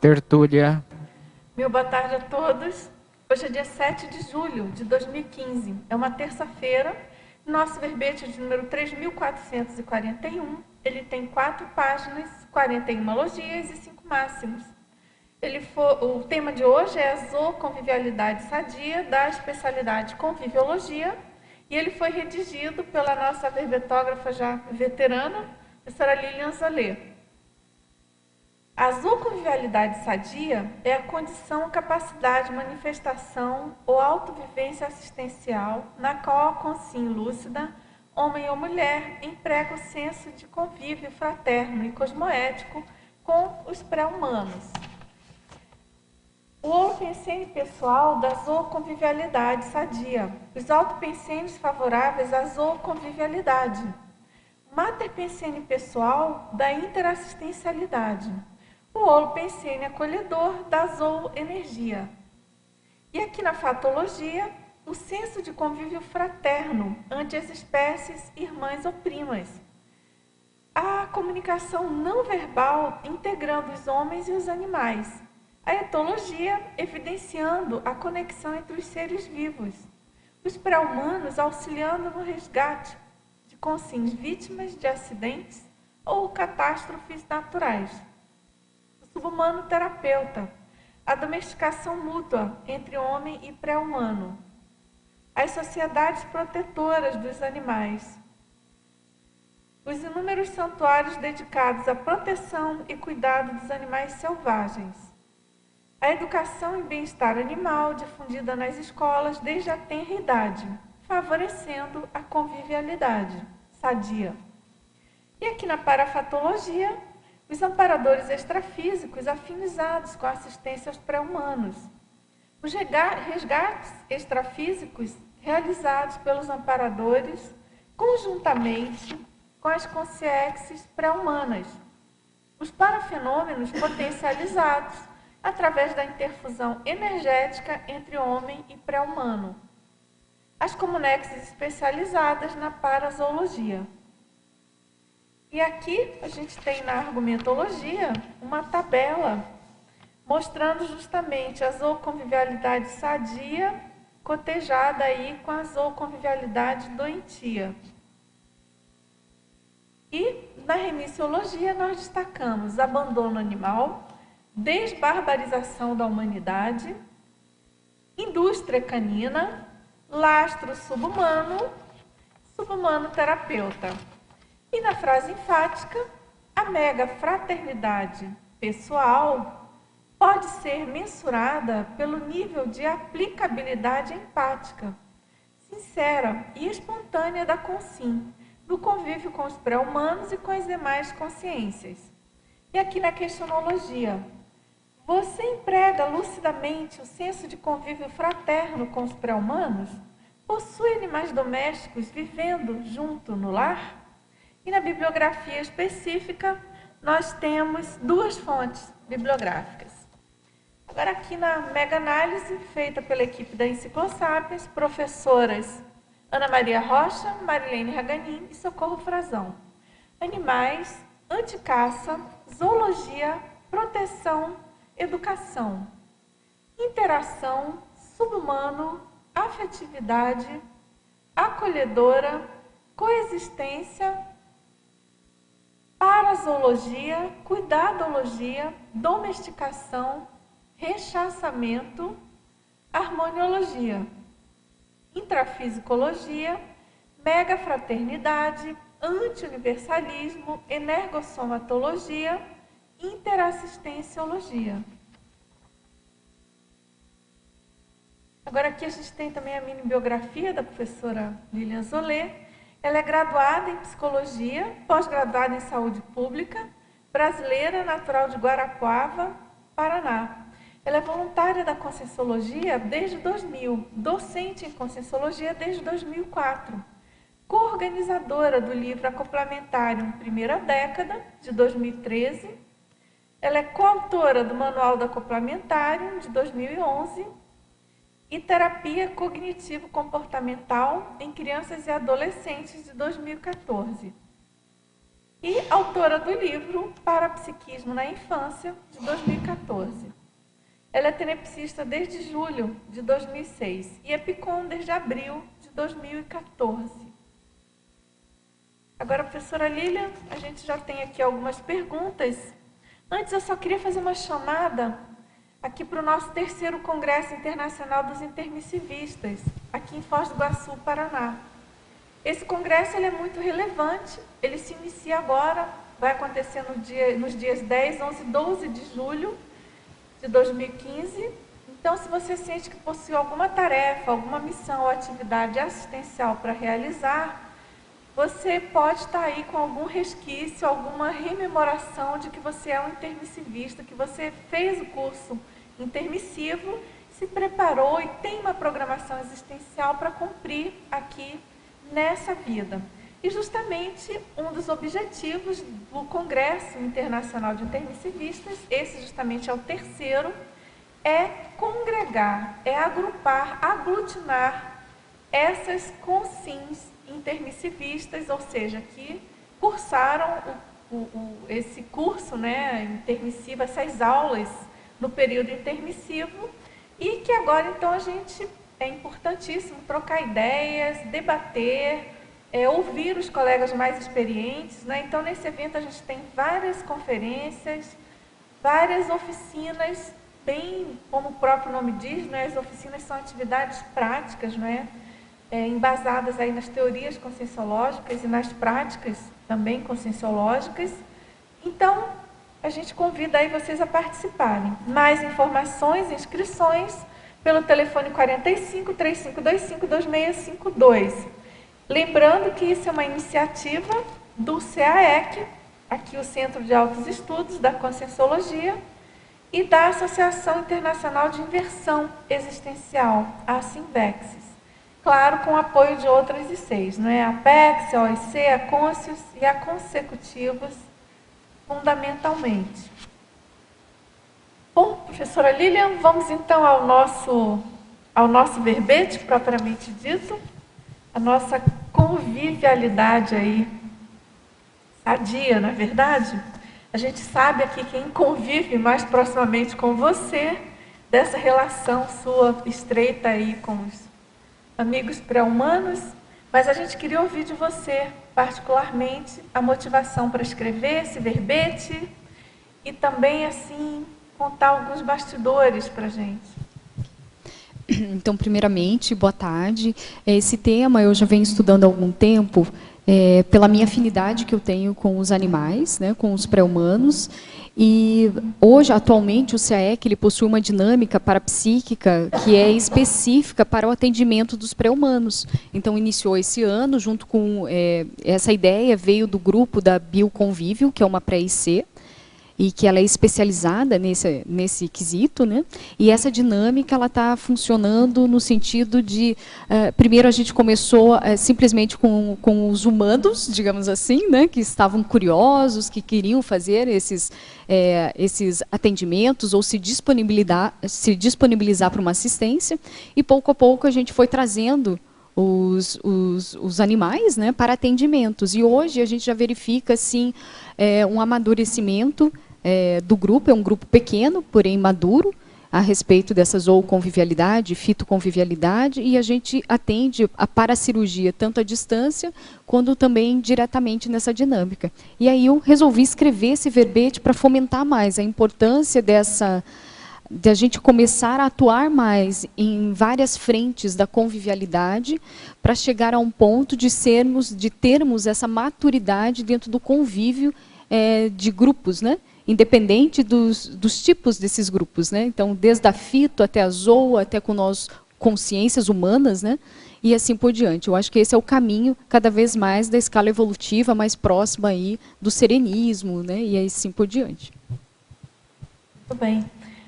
tertúlia. Meu boa tarde a todos. Hoje é dia 7 de julho de 2015. É uma terça-feira. Nosso verbete de número 3.441. Ele tem 4 páginas, 41 elogias e 5 máximos. O tema de hoje é a zooconvivialidade sadia, da especialidade conviviologia, e ele foi redigido pela nossa verbetógrafa já veterana, professora Lilian Zolê. A zooconvivialidade sadia é a condição, capacidade, manifestação ou autovivência assistencial na qual a consciência lúcida, homem ou mulher, emprega o senso de convívio fraterno e cosmoético com os pré-humanos. O holopensene pessoal da zooconvivialidade sadia, os autopensênios favoráveis à zooconvivialidade, o materpensene pessoal da interassistencialidade, o holopensene acolhedor da zooenergia. E aqui na fatologia, o senso de convívio fraterno ante as espécies irmãs ou primas. A comunicação não verbal integrando os homens e os animais. A etologia evidenciando a conexão entre os seres vivos. Os pré-humanos auxiliando no resgate de consciências vítimas de acidentes ou catástrofes naturais. O subhumano terapeuta. A domesticação mútua entre homem e pré-humano. As sociedades protetoras dos animais. Os inúmeros santuários dedicados à proteção e cuidado dos animais selvagens. A educação em bem-estar animal difundida nas escolas desde a tenra idade, favorecendo a convivialidade sadia. E aqui na parafatologia, os amparadores extrafísicos afinizados com a assistência aos pré-humanos. Os resgates extrafísicos realizados pelos amparadores conjuntamente com as consciências pré-humanas. Os parafenômenos potencializados através da interfusão energética entre homem e pré-humano. As comunexes especializadas na parazoologia. E aqui a gente tem na argumentologia uma tabela mostrando justamente a zooconvivialidade sadia cotejada aí com a zooconvivialidade doentia. E na remissiologia nós destacamos abandono animal, desbarbarização da humanidade, indústria canina, lastro subhumano, subhumano terapeuta. E na frase enfática, a mega fraternidade pessoal pode ser mensurada pelo nível de aplicabilidade empática, sincera e espontânea da consciência, no convívio com os pré-humanos e com as demais consciências. E aqui na questionologia, você emprega lucidamente o senso de convívio fraterno com os pré-humanos? Possui animais domésticos vivendo junto no lar? E na bibliografia específica, nós temos 2 fontes bibliográficas. Agora aqui na mega-análise, feita pela equipe da Enciclosápias, professoras Ana Maria Rocha, Marilene Raganin e Socorro Frazão. Animais, anticaça, zoologia, proteção, educação, interação, subhumano, afetividade, acolhedora, coexistência, parazoologia, cuidadologia, domesticação, rechaçamento, harmoniologia, intrafisicologia, megafraternidade, anti-universalismo, energossomatologia, interassistenciologia. Agora aqui a gente tem também a mini biografia da professora Lilian Zolê. Ela é graduada em psicologia, pós-graduada em saúde pública, brasileira, natural de Guarapuava, Paraná. Ela é voluntária da Conscienciologia desde 2000, docente em Conscienciologia desde 2004, coorganizadora do livro Acoplamentário Primeira Década, de 2013. Ela é coautora do Manual do Acoplamentário, de 2011, e Terapia Cognitivo-Comportamental em Crianças e Adolescentes, de 2014. e autora do livro Parapsiquismo na Infância, de 2014. Ela é tenepsista desde julho de 2006 e EPICOM desde abril de 2014. Agora, professora Lilian, a gente já tem aqui algumas perguntas. Antes, eu só queria fazer uma chamada aqui para o nosso 3º Congresso Internacional dos Intermissivistas, aqui em Foz do Iguaçu, Paraná. Esse congresso ele é muito relevante, ele se inicia agora, vai acontecer nos dias 10, 11 e 12 de julho de 2015. Então, se você sente que possui alguma tarefa, alguma missão ou atividade assistencial para realizar, você pode estar aí com algum resquício, alguma rememoração de que você é um intermissivista, que você fez o curso intermissivo, se preparou e tem uma programação existencial para cumprir aqui nessa vida. E justamente um dos objetivos do Congresso Internacional de Intermissivistas, esse justamente é o 3º, é congregar, é agrupar, aglutinar essas consins intermissivistas, ou seja, que cursaram esse curso, né, intermissivo, essas aulas no período intermissivo, e que agora então é importantíssimo trocar ideias, debater, ouvir os colegas mais experientes, né? Então, nesse evento a gente tem várias conferências, várias oficinas, bem como o próprio nome diz, né? As oficinas são atividades práticas, não é? Embasadas aí nas teorias conscienciológicas e nas práticas também conscienciológicas. Então, a gente convida aí vocês a participarem. Mais informações, inscrições, pelo telefone 45 3525 2652. Lembrando que isso é uma iniciativa do CAEC, aqui o Centro de Altos Estudos da Conscienciologia, e da Associação Internacional de Inversão Existencial, a Simvexis. Claro, com o apoio de outras ICs, não é? A APEX, a OIC, a Conscius e a Consecutivos, fundamentalmente. Bom, professora Lilian, vamos então ao nosso verbete, propriamente dito, a nossa convivialidade aí, sadia, não é verdade? A gente sabe aqui quem convive mais proximamente com você, dessa relação sua estreita aí com os amigos pré-humanos, mas a gente queria ouvir de você, particularmente, a motivação para escrever esse verbete e também, assim, contar alguns bastidores para a gente. Então, primeiramente, boa tarde. Esse tema eu já venho estudando há algum tempo, pela minha afinidade que eu tenho com os animais, né, com os pré-humanos. E hoje, atualmente, o CAEC ele possui uma dinâmica parapsíquica que é específica para o atendimento dos pré-humanos. Então, iniciou esse ano, junto com essa ideia, veio do grupo da Bioconvívio, que é uma pré-IC, e que ela é especializada nesse quesito, né? E essa dinâmica ela está funcionando no sentido de, primeiro a gente começou simplesmente com os humanos, digamos assim, né? Que estavam curiosos, que queriam fazer esses atendimentos ou se disponibilizar para uma assistência, e pouco a pouco a gente foi trazendo os animais, né, para atendimentos. E hoje a gente já verifica assim, um amadurecimento do grupo, é um grupo pequeno, porém maduro, a respeito dessa zooconvivialidade, fitoconvivialidade, e a gente atende a paracirurgia tanto à distância, quanto também diretamente nessa dinâmica. E aí eu resolvi escrever esse verbete para fomentar mais a importância de a gente começar a atuar mais em várias frentes da convivialidade para chegar a um ponto de termos essa maturidade dentro do convívio de grupos, né? Independente dos tipos desses grupos, né? Então, desde a fito até a zoo, até com nós consciências humanas, né? E assim por diante. Eu acho que esse é o caminho cada vez mais da escala evolutiva mais próxima aí do serenismo, né? E assim por diante. Muito bem.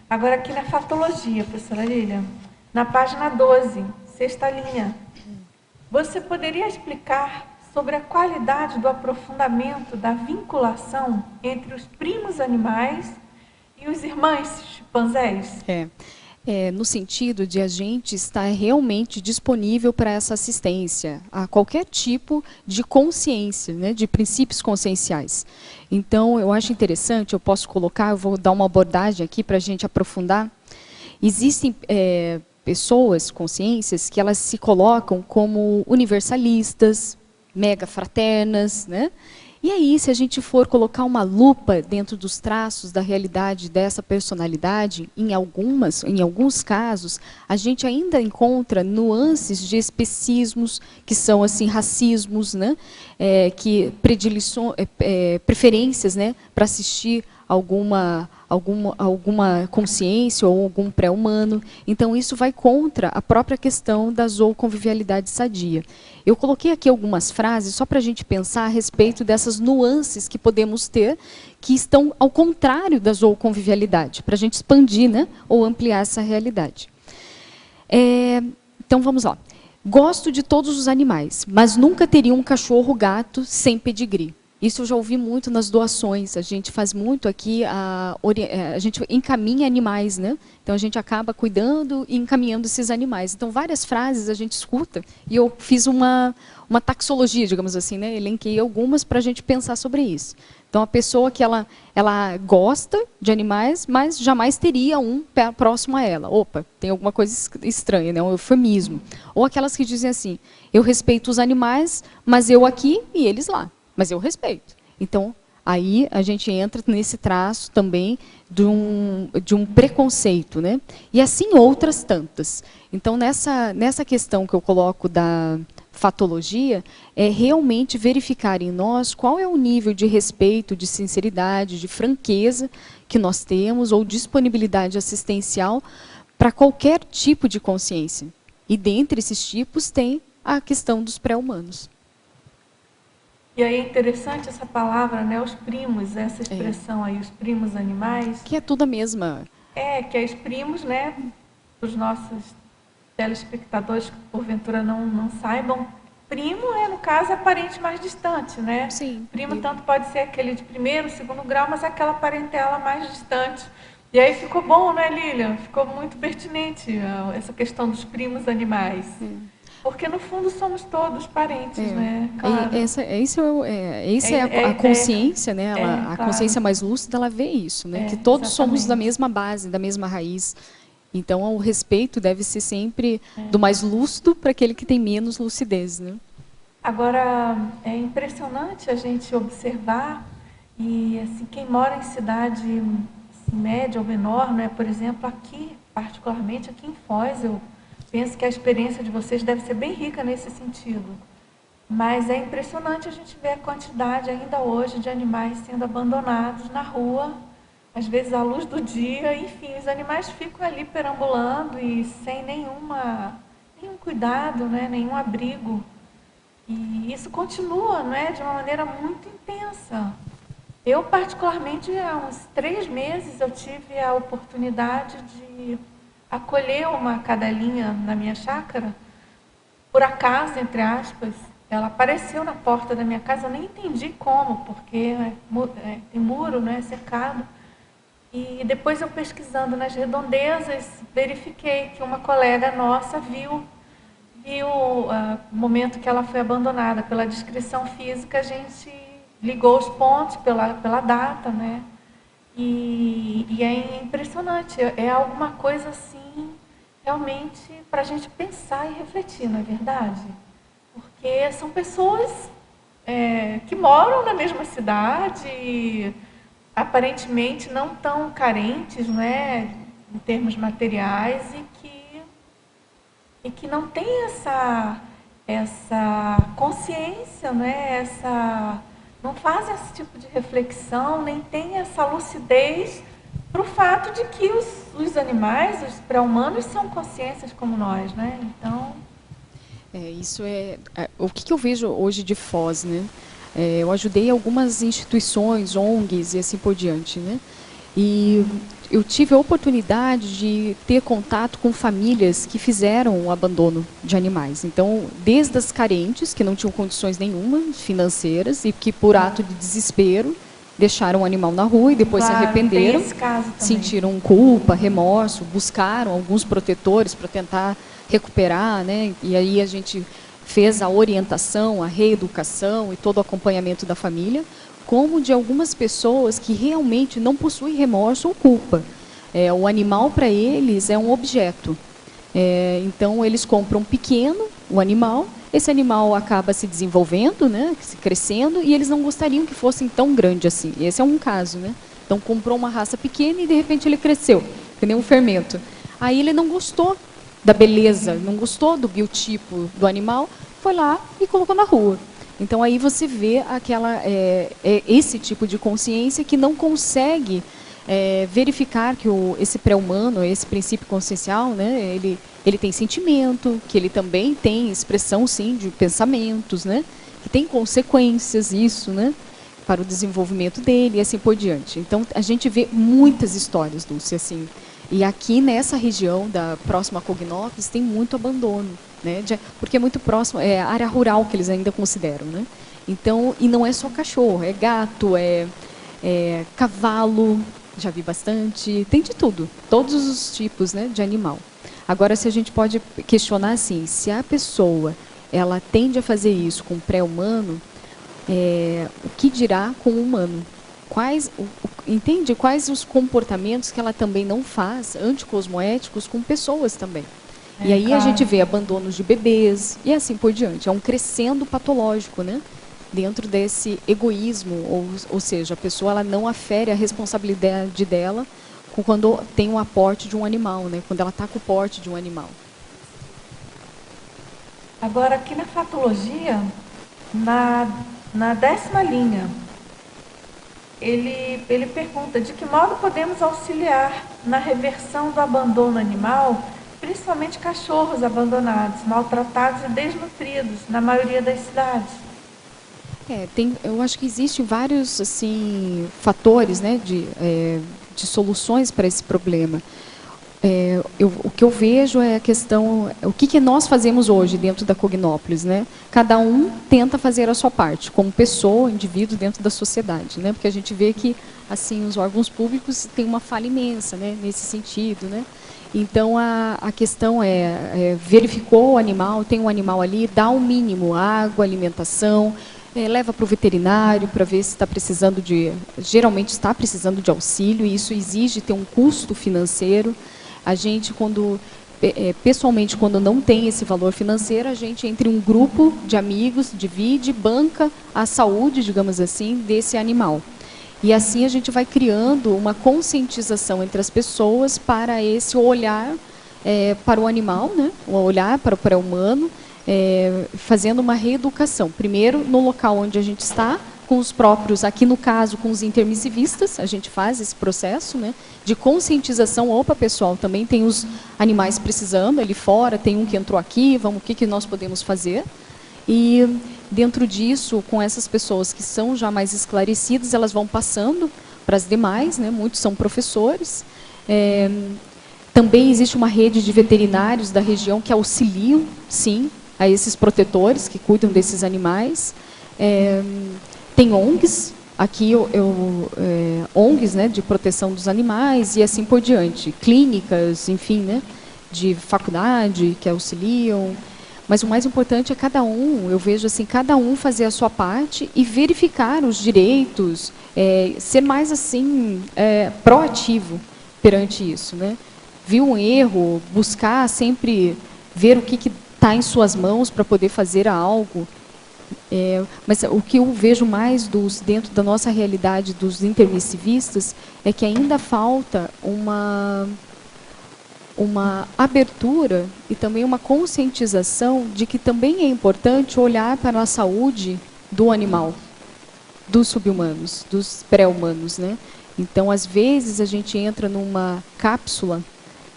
Agora aqui na fatologia, professora Lilian, na página 12, 6ª linha, você poderia explicar sobre a qualidade do aprofundamento da vinculação entre os primos animais e os irmãos chimpanzés? No sentido de a gente estar realmente disponível para essa assistência a qualquer tipo de consciência, né, de princípios conscienciais. Então, eu acho interessante, eu posso colocar, eu vou dar uma abordagem aqui para a gente aprofundar. Existem pessoas, consciências, que elas se colocam como universalistas, mega fraternas, né? E aí, se a gente for colocar uma lupa dentro dos traços da realidade dessa personalidade, em alguns casos, a gente ainda encontra nuances de especismos, que são assim racismos, né? Preferências, né, para assistir alguma consciência ou algum pré-humano. Então, isso vai contra a própria questão da zooconvivialidade sadia. Eu coloquei aqui algumas frases só para a gente pensar a respeito dessas nuances que podemos ter, que estão ao contrário da zooconvivialidade, para a gente expandir, né, ou ampliar essa realidade. Então, vamos lá. Gosto de todos os animais, mas nunca teria um cachorro ou gato sem pedigree. Isso eu já ouvi muito nas doações. A gente faz muito aqui, a gente encaminha animais, né? Então a gente acaba cuidando e encaminhando esses animais. Então várias frases a gente escuta e eu fiz uma taxologia, digamos assim, né? Elenquei algumas para a gente pensar sobre isso. Então a pessoa que ela gosta de animais, mas jamais teria um próximo a ela. Opa, tem alguma coisa estranha, né? Um eufemismo. Ou aquelas que dizem assim: eu respeito os animais, mas eu aqui e eles lá. Mas eu respeito. Então, aí a gente entra nesse traço também de um preconceito, né? E assim outras tantas. Então, nessa questão que eu coloco da fatologia, é realmente verificar em nós qual é o nível de respeito, de sinceridade, de franqueza que nós temos, ou disponibilidade assistencial para qualquer tipo de consciência. E dentre esses tipos tem a questão dos pré-humanos. E aí é interessante essa palavra, né, os primos, essa expressão aí, os primos animais. Que é tudo a mesma. Que é os primos, né, os nossos telespectadores que porventura não saibam, primo no caso, é parente mais distante, né? Sim. Primo tanto pode ser aquele de primeiro, segundo grau, mas aquela parentela mais distante. E aí ficou bom, né, Lilian? Ficou muito pertinente essa questão dos primos animais. Porque, no fundo, somos todos parentes, né? Claro. A consciência, né? A consciência mais lúcida, ela vê isso, né? Que todos somos da mesma base, da mesma raiz. Então, o respeito deve ser sempre do mais lúcido para aquele que tem menos lucidez, né? Agora, é impressionante a gente observar, e assim, quem mora em cidade assim, média ou menor, né? Por exemplo, aqui, particularmente aqui em Foz, eu penso que a experiência de vocês deve ser bem rica nesse sentido. Mas é impressionante a gente ver a quantidade ainda hoje de animais sendo abandonados na rua, às vezes à luz do dia, enfim, os animais ficam ali perambulando e sem nenhum cuidado, né, nenhum abrigo. E isso continua, né, de uma maneira muito intensa. Eu, particularmente, há uns 3 meses, eu tive a oportunidade de acolher uma cadelinha na minha chácara, por acaso, entre aspas. Ela apareceu na porta da minha casa, eu nem entendi como, porque tem muro, né, cercado. E depois eu pesquisando nas redondezas, verifiquei que uma colega nossa viu o momento que ela foi abandonada. Pela descrição física, a gente ligou os pontos pela data, né? E é impressionante, é alguma coisa assim, realmente, para a gente pensar e refletir, não é verdade? Porque são pessoas que moram na mesma cidade, aparentemente não tão carentes, né, em termos materiais, e que não têm essa consciência, né, não fazem esse tipo de reflexão, nem tem essa lucidez para o fato de que os animais, os pré-humanos, são consciências como nós, né? Então, isso o que eu vejo hoje de Foz, né? Eu ajudei algumas instituições, ONGs e assim por diante, né? E eu tive a oportunidade de ter contato com famílias que fizeram o abandono de animais. Então, desde as carentes, que não tinham condições nenhuma financeiras e que por ato de desespero deixaram o animal na rua e depois Claro, se arrependeram, tem esse caso também. sentiram culpa, remorso, buscaram alguns protetores para tentar recuperar, né? E aí a gente fez a orientação, a reeducação e todo o acompanhamento da família, como de algumas pessoas que realmente não possuem remorso ou culpa. O animal para eles é um objeto. Então eles compram pequeno o animal, esse animal acaba se desenvolvendo, né, se crescendo, e eles não gostariam que fossem tão grande assim. Esse é um caso, né? Então comprou uma raça pequena e de repente ele cresceu, que nem um fermento. Aí ele não gostou da beleza, não gostou do biotipo do animal, foi lá e colocou na rua. Então aí você vê esse tipo de consciência que não consegue verificar que esse pré-humano, esse princípio consciencial, né, ele tem sentimento, que ele também tem expressão, sim, de pensamentos, né, que tem consequências, isso, né, para o desenvolvimento dele e assim por diante. Então, a gente vê muitas histórias, Dulce, assim. E aqui nessa região, próxima a Cognópolis, tem muito abandono, né, porque é muito próximo, é área rural que eles ainda consideram, né. Então, e não é só cachorro, é gato, cavalo, já vi bastante, tem de tudo, todos os tipos, né, de animal. Agora, se a gente pode questionar assim, se a pessoa ela tende a fazer isso com o pré-humano, o que dirá com o humano? Entende? Quais os comportamentos que ela também não faz, anticosmoéticos, com pessoas também. E aí claro, a gente vê abandonos de bebês e assim por diante. É um crescendo patológico, né? Dentro desse egoísmo, ou seja, a pessoa ela não afere a responsabilidade dela quando tem um aporte de um animal, né? Quando ela está com o porte de um animal. Agora, aqui na fatologia, na 10ª linha, ele pergunta de que modo podemos auxiliar na reversão do abandono animal, principalmente cachorros abandonados, maltratados e desnutridos, na maioria das cidades. Eu acho que existem vários assim, fatores, né, de soluções para esse problema. O que eu vejo é a questão, o que nós fazemos hoje dentro da Cognópolis, né? Cada um tenta fazer a sua parte, como pessoa, indivíduo dentro da sociedade, né? Porque a gente vê que assim os órgãos públicos têm uma falha imensa, né? Nesse sentido, né? Então a questão verificou o animal, tem um animal ali, dá o mínimo, água, alimentação, leva para o veterinário para ver se está precisando geralmente está precisando de auxílio, e isso exige ter um custo financeiro. A gente, pessoalmente, quando não tem esse valor financeiro, a gente entra em um grupo de amigos, divide, banca a saúde, digamos assim, desse animal. E assim a gente vai criando uma conscientização entre as pessoas para esse olhar para o animal, né? O olhar para o pré-humano, fazendo uma reeducação. Primeiro, no local onde a gente está, com os próprios, aqui no caso, com os intermissivistas, a gente faz esse processo, né, de conscientização. Opa, pessoal, também tem os animais precisando ali fora, tem um que entrou aqui, o que nós podemos fazer? E dentro disso, com essas pessoas que são já mais esclarecidas, elas vão passando para as demais, né, muitos são professores. Também existe uma rede de veterinários da região que auxiliam, sim, a esses protetores que cuidam desses animais. Tem ONGs, aqui ONGs, né, de proteção dos animais e assim por diante. Clínicas, enfim, né, de faculdade que auxiliam. Mas o mais importante é cada um, eu vejo assim, cada um fazer a sua parte e verificar os direitos, ser mais assim, proativo perante isso, né? Viu um erro, buscar sempre ver o que está em suas mãos para poder fazer algo. Mas o que eu vejo mais dentro da nossa realidade dos intermissivistas é que ainda falta uma abertura e também uma conscientização de que também é importante olhar para a saúde do animal, dos sub-humanos, dos pré-humanos, né? Então, às vezes, a gente entra numa cápsula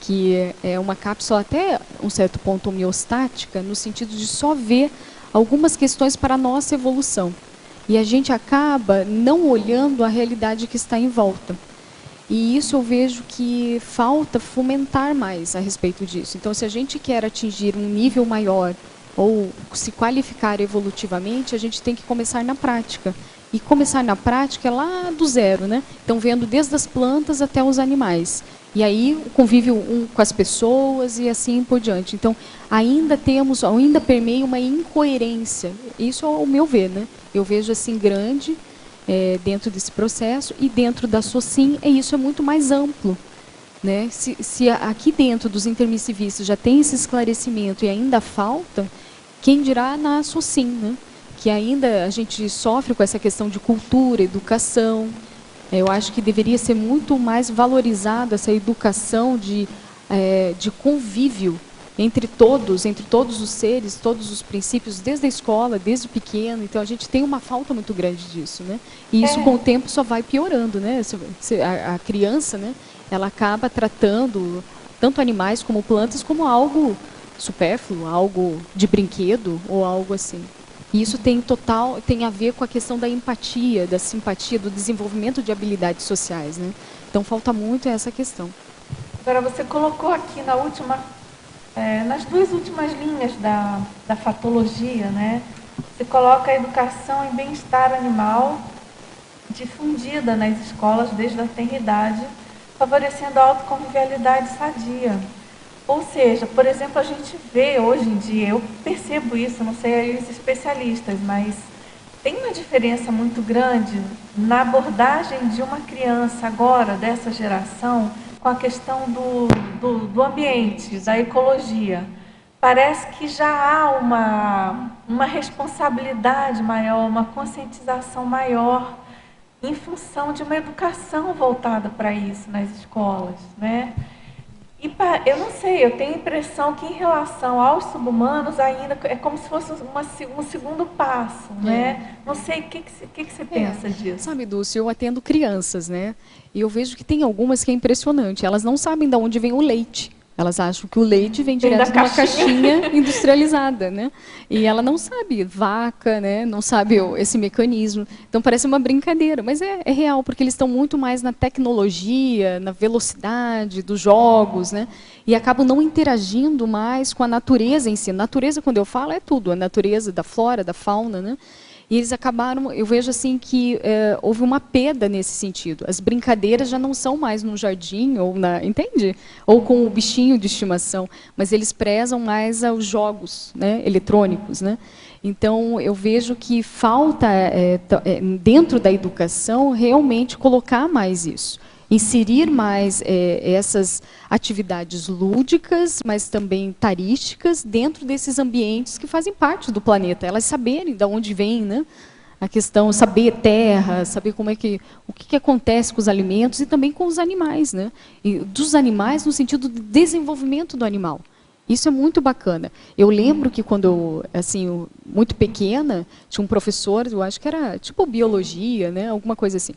que é uma cápsula até um certo ponto homeostática, no sentido de só ver algumas questões para a nossa evolução. E a gente acaba não olhando a realidade que está em volta. E isso eu vejo que falta fomentar mais a respeito disso. Então, se a gente quer atingir um nível maior ou se qualificar evolutivamente, a gente tem que começar na prática. e começar na prática lá do zero, né? Então, vendo desde as plantas até os animais. E aí, o convívio com as pessoas e assim por diante. Então, ainda permeia uma incoerência. Isso é o meu ver, né? Eu vejo assim grande dentro desse processo, e dentro da SOCIM, isso é muito mais amplo. Né? Se aqui dentro dos intermissivistas já tem esse esclarecimento e ainda falta, quem dirá na SOCIM, né? Que ainda a gente sofre com essa questão de cultura, educação. Eu acho que deveria ser muito mais valorizada essa educação de convívio entre todos os seres, todos os princípios, desde a escola, desde o pequeno. Então, a gente tem uma falta muito grande disso, né? E isso, com o tempo, só vai piorando, né? A criança, né, ela acaba tratando tanto animais como plantas como algo supérfluo, algo de brinquedo ou algo assim. E isso tem a ver com a questão da empatia, da simpatia, do desenvolvimento de habilidades sociais, né? Então, falta muito essa questão. Agora, você colocou aqui nas duas últimas linhas da fatologia, né? Você coloca a educação em bem-estar animal difundida nas escolas desde a tenridade, favorecendo a autoconvivialidade sadia. Ou seja, por exemplo, a gente vê hoje em dia, eu percebo isso, não sei aí os especialistas, mas tem uma diferença muito grande na abordagem de uma criança agora, dessa geração, com a questão do ambiente, da ecologia. Parece que já há uma responsabilidade maior, uma conscientização maior em função de uma educação voltada para isso nas escolas, né? E eu não sei, eu tenho a impressão que em relação aos subhumanos ainda é como se fosse um segundo passo, né? Não sei, o que você pensa disso? Sabe, Dulce, eu atendo crianças, né? E eu vejo que tem algumas que é impressionante. Elas não sabem de onde vem o leite. Elas acham que o leite vem direto de uma caixinha industrializada, né? E ela não sabe vaca, né? Não sabe esse mecanismo. Então parece uma brincadeira, mas é real, porque eles estão muito mais na tecnologia, na velocidade dos jogos, né? E acabam não interagindo mais com a natureza em si. Natureza, quando eu falo, é tudo. A natureza da flora, da fauna, né? E eles acabaram, eu vejo assim que houve uma perda nesse sentido. As brincadeiras já não são mais no jardim, entende? Ou com o bichinho de estimação, mas eles prezam mais aos jogos, né, eletrônicos, né? Então, eu vejo que falta, dentro da educação, realmente colocar mais isso. Inserir mais essas atividades lúdicas, mas também tarísticas, dentro desses ambientes que fazem parte do planeta. Elas saberem de onde vem, né? A questão, saber terra, saber o que acontece com os alimentos e também com os animais, né? E dos animais no sentido de desenvolvimento do animal. Isso é muito bacana. Eu lembro que quando muito pequena, tinha um professor, eu acho que era tipo biologia, né? Alguma coisa assim.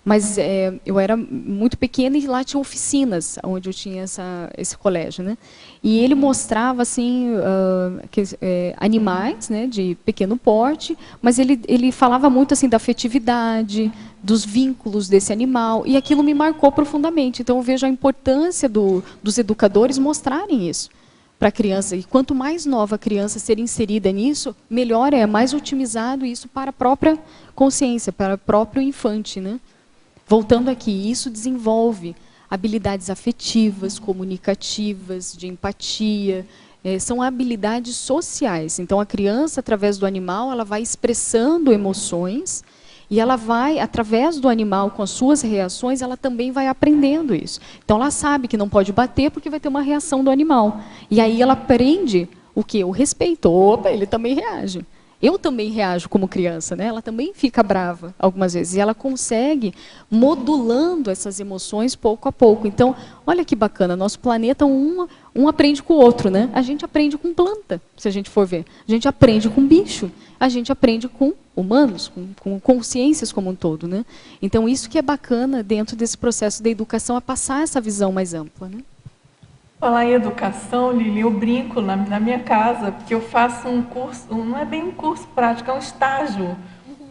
Mas eu era muito pequena e lá tinha oficinas, onde eu tinha esse colégio, né? E ele mostrava assim animais, né, de pequeno porte, mas ele falava muito assim da afetividade, dos vínculos desse animal, e aquilo me marcou profundamente. Então eu vejo a importância dos educadores mostrarem isso para a criança. E quanto mais nova a criança ser inserida nisso, melhor mais otimizado isso para a própria consciência, para o próprio infante, né? Voltando aqui, isso desenvolve habilidades afetivas, comunicativas, de empatia, são habilidades sociais. Então, a criança, através do animal, ela vai expressando emoções e ela vai, através do animal, com as suas reações, ela também vai aprendendo isso. Então, ela sabe que não pode bater porque vai ter uma reação do animal. E aí ela aprende o quê? O respeito. Opa, ele também reage. Eu também reajo como criança, né? Ela também fica brava algumas vezes. E ela consegue modulando essas emoções pouco a pouco. Então, olha que bacana, nosso planeta, um aprende com o outro, né? A gente aprende com planta, se a gente for ver. A gente aprende com bicho. A gente aprende com humanos, com consciências como um todo, né? Então, isso que é bacana dentro desse processo da educação, é passar essa visão mais ampla, né? Falar em educação, Lili, eu brinco na minha casa, porque eu faço um curso, não é bem um curso prático, é um estágio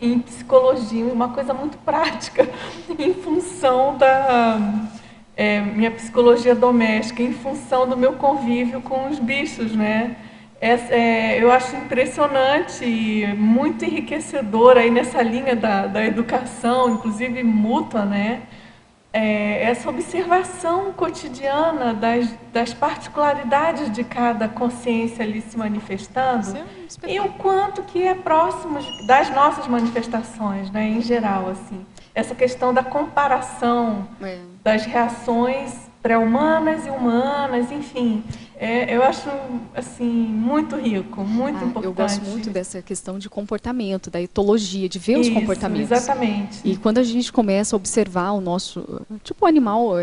em psicologia, uma coisa muito prática, em função da minha psicologia doméstica, em função do meu convívio com os bichos, né? Eu acho impressionante e muito enriquecedor aí nessa linha da educação, inclusive mútua, né? Essa observação cotidiana das particularidades de cada consciência ali se manifestando e o quanto que é próximo das nossas manifestações, né, em geral, assim. Essa questão da comparação das reações pré-humanas e humanas, enfim. Eu acho, assim, muito rico, muito importante. Eu gosto muito dessa questão de comportamento, da etologia, de ver os Isso, comportamentos. Exatamente. E quando a gente começa a observar o nosso, tipo o animal,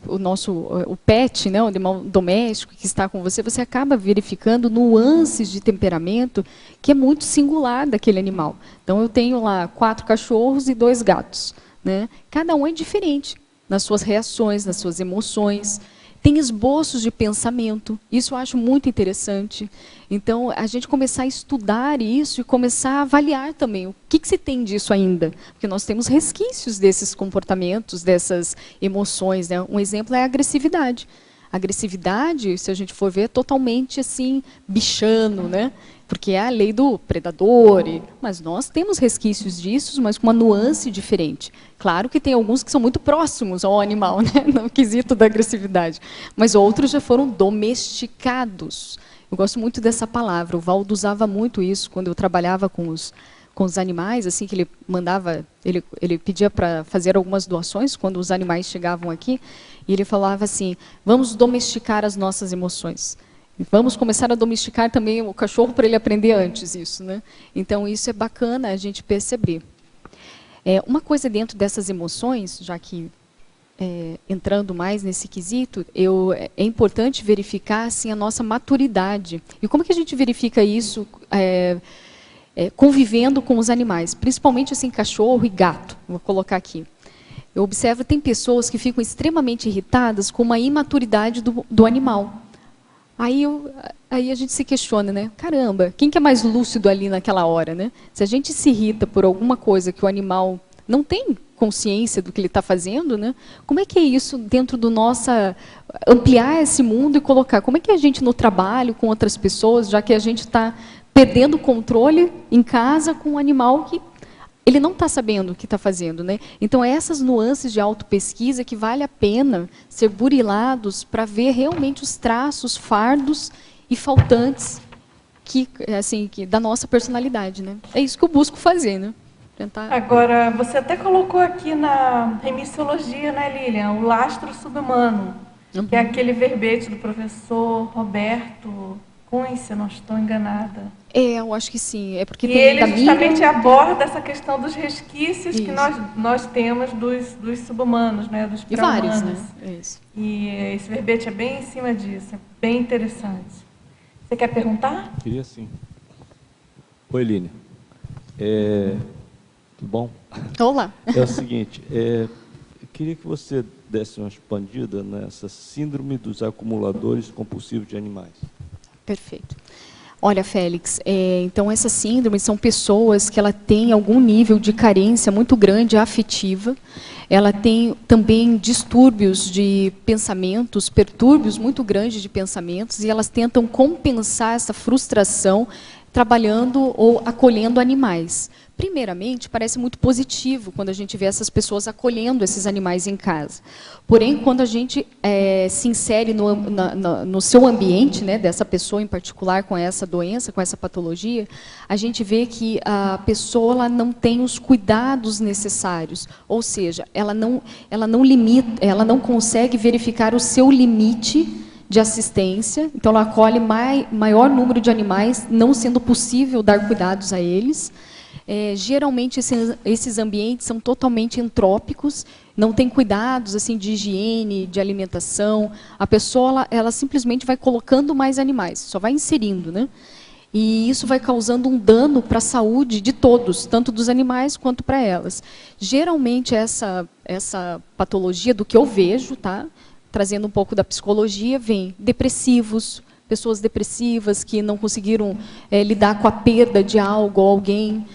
o pet, né, o animal doméstico que está com você, você acaba verificando nuances de temperamento que é muito singular daquele animal. Então eu tenho lá 4 cachorros e 2 gatos, né? Cada um é diferente nas suas reações, nas suas emoções. Tem esboços de pensamento, isso eu acho muito interessante. Então, a gente começar a estudar isso e começar a avaliar também o que se tem disso ainda. Porque nós temos resquícios desses comportamentos, dessas emoções, né? Um exemplo é a agressividade. A agressividade, se a gente for ver, é totalmente assim, bichano, né? Porque é a lei do predador, mas nós temos resquícios disso, mas com uma nuance diferente. Claro que tem alguns que são muito próximos ao animal, né, no quesito da agressividade, mas outros já foram domesticados. Eu gosto muito dessa palavra, o Valdo usava muito isso quando eu trabalhava com os animais, assim que ele mandava, ele pedia para fazer algumas doações quando os animais chegavam aqui, e ele falava assim, vamos domesticar as nossas emoções. Vamos começar a domesticar também o cachorro para ele aprender antes isso, né? Então, isso é bacana a gente perceber. Uma coisa dentro dessas emoções, já que entrando mais nesse quesito, é importante verificar assim, a nossa maturidade. E como que a gente verifica isso convivendo com os animais? Principalmente assim, cachorro e gato, vou colocar aqui. Eu observo que tem pessoas que ficam extremamente irritadas com uma imaturidade do animal. Aí a gente se questiona, né? Caramba, quem que é mais lúcido ali naquela hora, né? Se a gente se irrita por alguma coisa que o animal não tem consciência do que ele está fazendo, né? Como é que é isso dentro do ampliar esse mundo e colocar? Como é que a gente no trabalho com outras pessoas, já que a gente está perdendo o controle em casa com um animal que ele não está sabendo o que está fazendo, né? Então, essas nuances de autopesquisa que vale a pena ser burilados para ver realmente os traços, fardos e faltantes da nossa personalidade, né? É isso que eu busco fazer, né? Tentar... Agora, você até colocou aqui na remissiologia, né, Lilian, o lastro subhumano, que é aquele verbete do professor Roberto Cunha, se eu não estou enganada. Eu acho que sim. É porque e tem ele justamente aborda essa questão dos resquícios que nós temos dos subhumanos, né, dos pré-humanos. E vários, né? Isso. E esse verbete é bem em cima disso, é bem interessante. Você quer perguntar? Queria sim. Oi, Línia. Tudo bom? Olá. É o seguinte, eu queria que você desse uma expandida nessa síndrome dos acumuladores compulsivos de animais. Perfeito. Olha, Félix, então essas síndromes são pessoas que ela tem algum nível de carência muito grande afetiva, ela tem também distúrbios de pensamentos, pertúrbios muito grandes de pensamentos, e elas tentam compensar essa frustração trabalhando ou acolhendo animais. Primeiramente, parece muito positivo quando a gente vê essas pessoas acolhendo esses animais em casa. Porém, quando a gente se insere no seu ambiente, né, dessa pessoa em particular com essa doença, com essa patologia, a gente vê que a pessoa ela não tem os cuidados necessários. Ou seja, ela não consegue verificar o seu limite de assistência. Então, ela acolhe maior número de animais, não sendo possível dar cuidados a eles. Geralmente esses ambientes são totalmente entrópicos, não tem cuidados assim de higiene, de alimentação. A pessoa ela simplesmente vai colocando mais animais, só vai inserindo, né? E isso vai causando um dano para a saúde de todos, tanto dos animais quanto para elas. Geralmente essa patologia, do que eu vejo, tá? Trazendo um pouco da psicologia, vem depressivos, pessoas depressivas que não conseguiram lidar com a perda de algo ou alguém.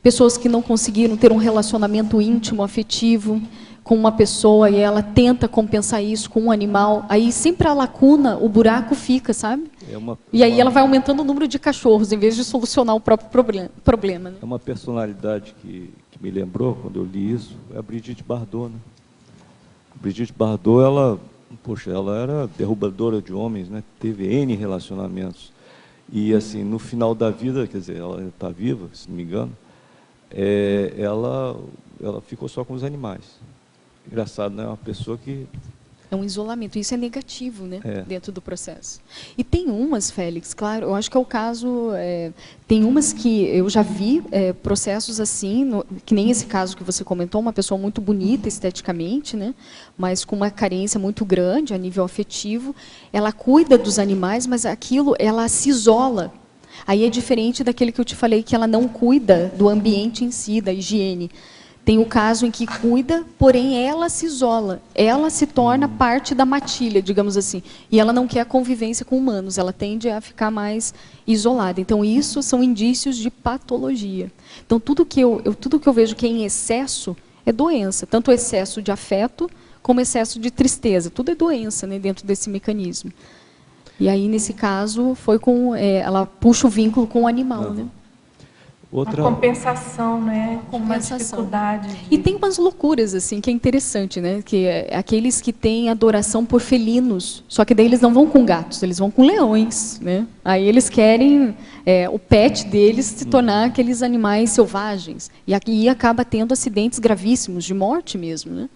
Pessoas que não conseguiram ter um relacionamento íntimo, afetivo com uma pessoa e ela tenta compensar isso com um animal, aí sempre a lacuna, o buraco fica, sabe? E aí ela vai aumentando o número de cachorros, em vez de solucionar o próprio problema. Né? É uma personalidade que me lembrou, quando eu li isso, é a Brigitte Bardot. Né? A Brigitte Bardot, ela era derrubadora de homens, né? Teve N relacionamentos. E, assim, no final da vida, quer dizer, ela está viva, se não me engano, ela ficou só com os animais. Engraçado, né? Uma pessoa que... É um isolamento, isso é negativo, né, dentro do processo. E tem umas, Félix, claro, eu acho que é o caso, tem umas que eu já vi processos assim, que nem esse caso que você comentou, uma pessoa muito bonita esteticamente, né, mas com uma carência muito grande a nível afetivo, ela cuida dos animais, mas aquilo, ela se isola. Aí é diferente daquele que eu te falei, que ela não cuida do ambiente em si, da higiene. Tem o caso em que cuida, porém ela se isola, ela se torna parte da matilha, digamos assim, e ela não quer a convivência com humanos, ela tende a ficar mais isolada. Então, isso são indícios de patologia. Então, tudo que eu vejo que é em excesso é doença, tanto o excesso de afeto como excesso de tristeza, tudo é doença, né, dentro desse mecanismo. E aí, nesse caso, foi ela puxa o vínculo com o animal, né? Outra... Uma compensação, né? Com uma dificuldade. E tem umas loucuras, assim, que é interessante, né? Que é aqueles que têm adoração por felinos, só que daí eles não vão com gatos, eles vão com leões, né? Aí eles querem o pet deles se tornar aqueles animais selvagens. E aqui acaba tendo acidentes gravíssimos, de morte mesmo, né?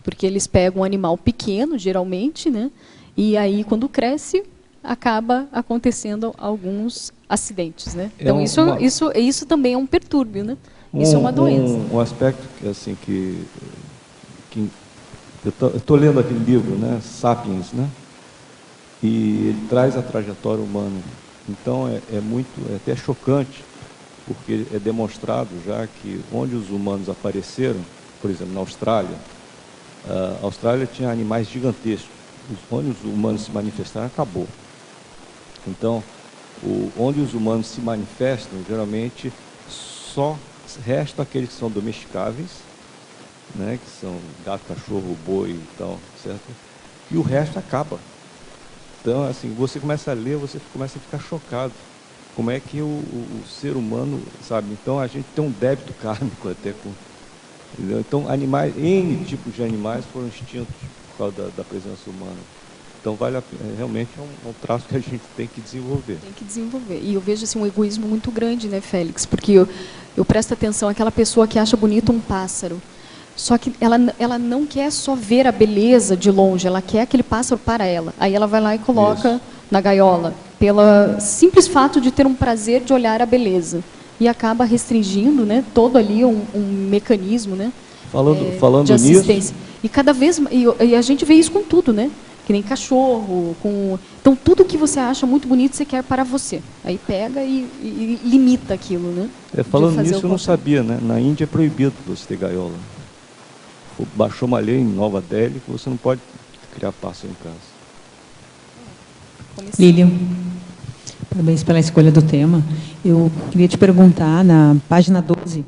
Porque eles pegam um animal pequeno, geralmente, né? E aí, quando cresce, acaba acontecendo alguns acidentes, né? Então isso também é um pertúrbio, né? Isso é uma doença. Um aspecto que assim que eu estou lendo aquele livro, né, Sapiens, né? E ele traz a trajetória humana. Então é até chocante, porque é demonstrado já que onde os humanos apareceram, por exemplo, na Austrália, a Austrália tinha animais gigantescos. Onde os humanos se manifestaram, acabou. Então, onde os humanos se manifestam, geralmente só restam aqueles que são domesticáveis, né, que são gato, cachorro, boi e tal, certo? E o resto acaba. Então, assim, você começa a ler, você começa a ficar chocado. Como é que o ser humano, sabe? Então, a gente tem um débito kármico até com... Entendeu? Então, N tipos de animais foram extintos por causa da presença humana. Então, realmente é um traço que a gente tem que desenvolver. Tem que desenvolver. E eu vejo assim, um egoísmo muito grande, né, Félix? Porque eu presto atenção àquela pessoa que acha bonito um pássaro. Só que ela não quer só ver a beleza de longe, ela quer aquele pássaro para ela. Aí ela vai lá e coloca na gaiola, pelo simples fato de ter um prazer de olhar a beleza. E acaba restringindo, né, todo ali um mecanismo, né, falando de assistência. Nisso... E cada vez e a gente vê isso com tudo, né? Que nem cachorro, então tudo que você acha muito bonito você quer para você. Aí pega e limita aquilo, né? Falando nisso, eu não sabia, né? Na Índia é proibido você ter gaiola. Baixou uma lei em Nova Delhi que você não pode criar pássaro em casa. Lilian, parabéns pela escolha do tema. Eu queria te perguntar, na página 12,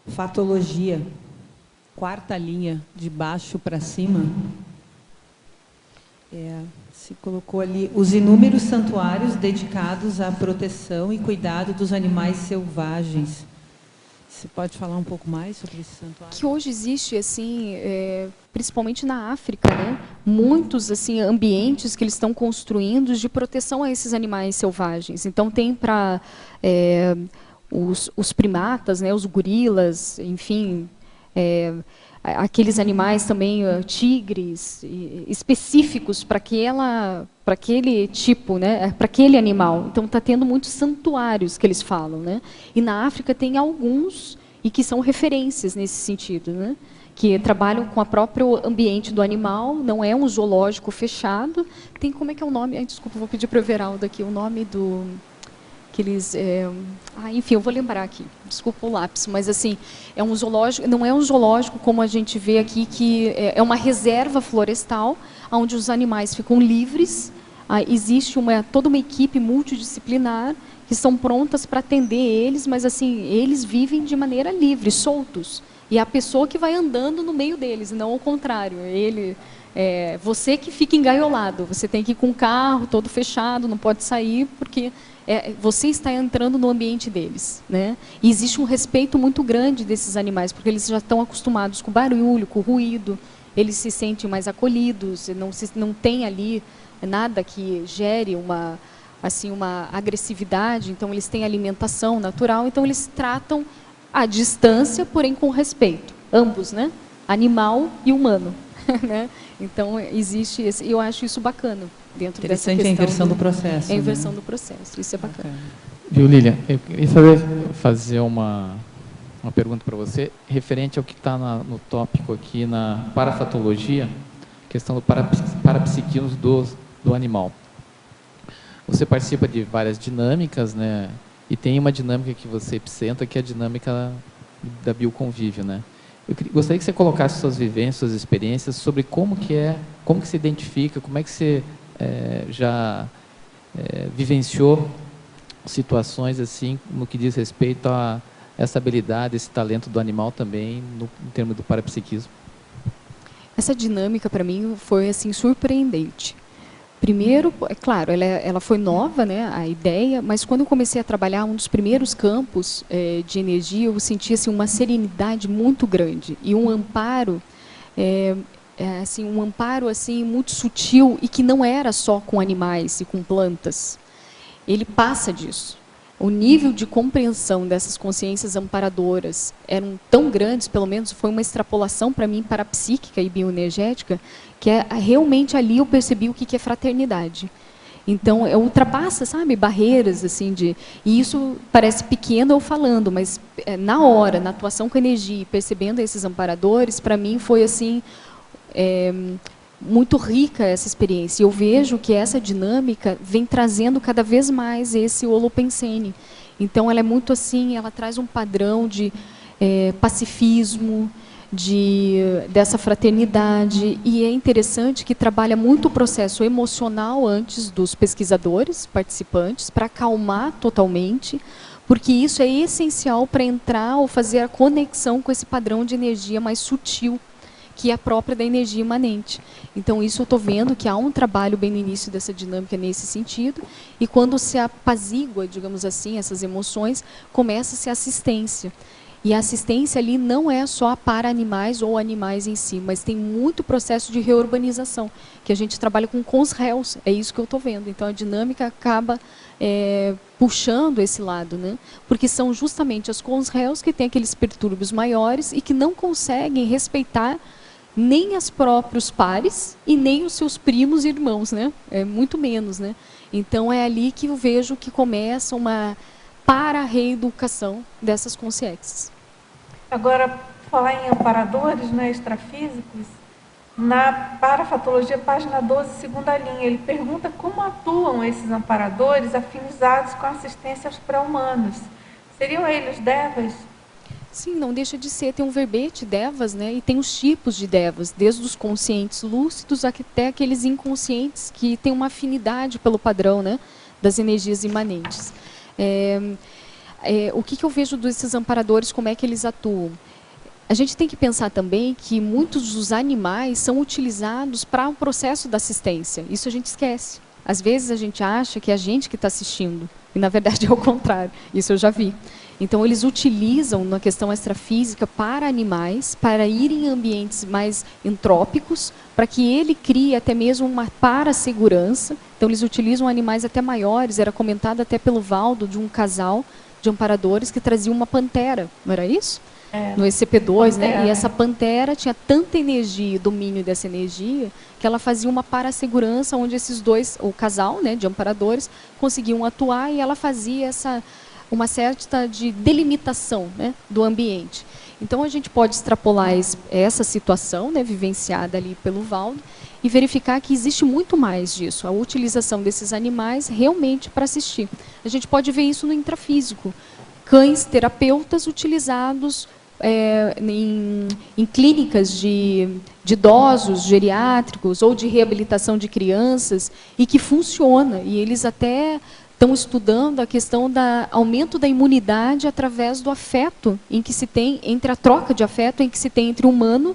fatologia, quarta linha, de baixo para cima, se colocou ali os inúmeros santuários dedicados à proteção e cuidado dos animais selvagens. Você pode falar um pouco mais sobre esse santuário? Que hoje existe, assim, principalmente na África, né, muitos assim, ambientes que eles estão construindo de proteção a esses animais selvagens. Então, tem para os primatas, né, os gorilas, enfim, aqueles animais também, tigres, específicos para aquele tipo, né, para aquele animal. Então, está tendo muitos santuários que eles falam, né? E na África tem alguns, e que são referências nesse sentido, né? Que trabalham com o próprio ambiente do animal, não é um zoológico fechado. Tem, como é que é o nome? Ai, desculpa, vou pedir para o Everaldo aqui, o nome do... que eles, enfim, eu vou lembrar aqui, desculpa o lápis, mas assim, é um zoológico, não é um zoológico como a gente vê aqui, que é uma reserva florestal, onde os animais ficam livres, existe toda uma equipe multidisciplinar, que são prontas para atender eles, mas assim, eles vivem de maneira livre, soltos. E é a pessoa que vai andando no meio deles, não ao contrário. Você que fica engaiolado, você tem que ir com o carro todo fechado, não pode sair, porque você está entrando no ambiente deles, né? E existe um respeito muito grande desses animais, porque eles já estão acostumados com o barulho, com o ruído, eles se sentem mais acolhidos, não tem ali nada que gere uma agressividade, então eles têm alimentação natural, então eles tratam à distância, porém com respeito, ambos, né? Animal e humano, né? Então existe eu acho isso bacana dentro dessa questão. Interessante a inversão do processo. A inversão do processo, isso é bacana. Viu, Lilian? Eu queria fazer uma pergunta para você, referente ao que está no tópico aqui na parafatologia, questão do parapsiquismo do animal. Você participa de várias dinâmicas, né? E tem uma dinâmica que você epicenta, que é a dinâmica da bioconvívio, né? Eu gostaria que você colocasse suas vivências, suas experiências sobre como que se identifica, como é que você já vivenciou situações assim, no que diz respeito a essa habilidade, esse talento do animal também, no termo do parapsiquismo. Essa dinâmica, para mim, foi assim surpreendente. Primeiro, é claro, ela foi nova, né, a ideia, mas quando eu comecei a trabalhar um dos primeiros campos de energia, eu senti assim, uma serenidade muito grande e um amparo, assim, muito sutil e que não era só com animais e com plantas. Ele passa disso. O nível de compreensão dessas consciências amparadoras eram tão grandes, pelo menos foi uma extrapolação para mim parapsíquica e bioenergética, que realmente ali eu percebi o que é fraternidade. Então, ultrapassa, sabe, barreiras, assim, e isso parece pequeno eu falando, mas na hora, na atuação com energia, percebendo esses amparadores, para mim foi, assim, muito rica essa experiência. Eu vejo que essa dinâmica vem trazendo cada vez mais esse holopensene. Então, ela é muito assim, ela traz um padrão de pacifismo, dessa fraternidade, e é interessante que trabalha muito o processo emocional antes dos pesquisadores, participantes, para acalmar totalmente, porque isso é essencial para entrar ou fazer a conexão com esse padrão de energia mais sutil, que é a própria da energia imanente. Então, isso eu estou vendo que há um trabalho bem no início dessa dinâmica nesse sentido, e quando se apazigua, digamos assim, essas emoções, começa-se a assistência. E a assistência ali não é só para animais ou animais em si, mas tem muito processo de reurbanização, que a gente trabalha com os réus, é isso que eu estou vendo. Então, a dinâmica acaba puxando esse lado, né? Porque são justamente as cons-réus que têm aqueles pertúrbios maiores e que não conseguem respeitar nem os próprios pares e nem os seus primos e irmãos, né? Muito menos, né? Então, é ali que eu vejo que começa uma para-reeducação dessas consciências. Agora, falar em amparadores, né, extrafísicos, na parafatologia, página 12, segunda linha, ele pergunta como atuam esses amparadores afinizados com a assistência aos pré-humanos. Seriam eles devas? Sim, não deixa de ser. Tem um verbete devas, né? E tem os tipos de devas, desde os conscientes lúcidos até aqueles inconscientes que têm uma afinidade pelo padrão, né, das energias imanentes. O que eu vejo desses amparadores, como é que eles atuam? A gente tem que pensar também que muitos dos animais são utilizados para o processo da assistência. Isso a gente esquece. Às vezes a gente acha que é a gente que está assistindo, e na verdade é o contrário. Isso eu já vi. Então, eles utilizam, na questão extrafísica, para animais, para ir em ambientes mais entrópicos, para que ele crie até mesmo uma para-segurança. Então, eles utilizam animais até maiores. Era comentado até pelo Valdo, de um casal de amparadores que trazia uma pantera, não era isso? No ECP2, né? E essa pantera tinha tanta energia e domínio dessa energia que ela fazia uma para-segurança onde esses dois, o casal, né, de amparadores, conseguiam atuar, e ela fazia uma certa de delimitação, né, do ambiente. Então, a gente pode extrapolar essa situação, né, vivenciada ali pelo Valdo, e verificar que existe muito mais disso, a utilização desses animais realmente para assistir. A gente pode ver isso no intrafísico. Cães terapeutas utilizados em clínicas de idosos, geriátricos, ou de reabilitação de crianças, e que funciona, e eles até estão estudando a questão do aumento da imunidade através do afeto em que se tem, entre a troca de afeto em que se tem entre o humano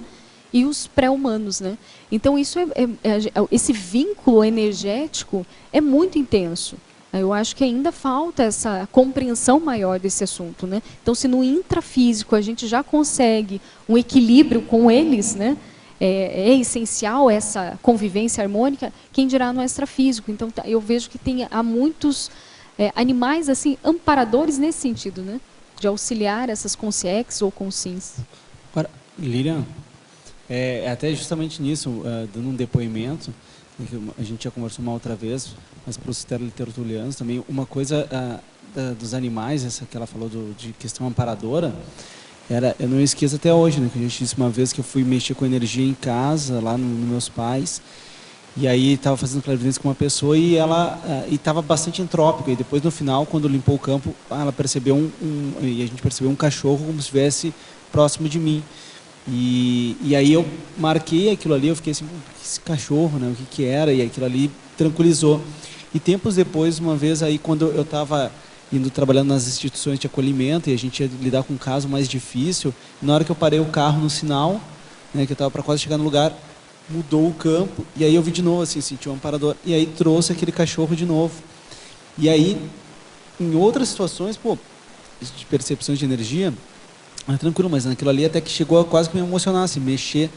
e os pré-humanos, né? Então, esse vínculo energético é muito intenso. Eu acho que ainda falta essa compreensão maior desse assunto, né? Então, se no intrafísico a gente já consegue um equilíbrio com eles, né? É essencial essa convivência harmônica, quem dirá no extrafísico. Então, eu vejo que há muitos animais assim amparadores nesse sentido, né? De auxiliar essas consciex ou consciências. Agora, Lilian, até justamente nisso, dando um depoimento, a gente já conversou uma outra vez, mas para os tertulianos também, uma coisa dos animais, essa que ela falou de questão amparadora, eu não esqueço até hoje, né, que a gente disse uma vez que eu fui mexer com energia em casa, lá nos meus pais, e aí estava fazendo clarividência com uma pessoa e ela estava bastante entrópica, e depois no final, quando limpou o campo, ela percebeu e a gente percebeu um cachorro como se estivesse próximo de mim. E aí eu marquei aquilo ali, eu fiquei assim, esse cachorro, né, o que era, e aquilo ali tranquilizou. E tempos depois, uma vez aí, quando eu estava trabalhando nas instituições de acolhimento, e a gente ia lidar com um caso mais difícil, na hora que eu parei o carro no sinal, né, que eu estava para quase chegar no lugar, mudou o campo, e aí eu vi de novo, assim, senti um amparador, e aí trouxe aquele cachorro de novo. E aí, em outras situações, de percepções de energia, tranquilo, mas naquilo ali até que chegou a quase que me emocionar, assim, mexer,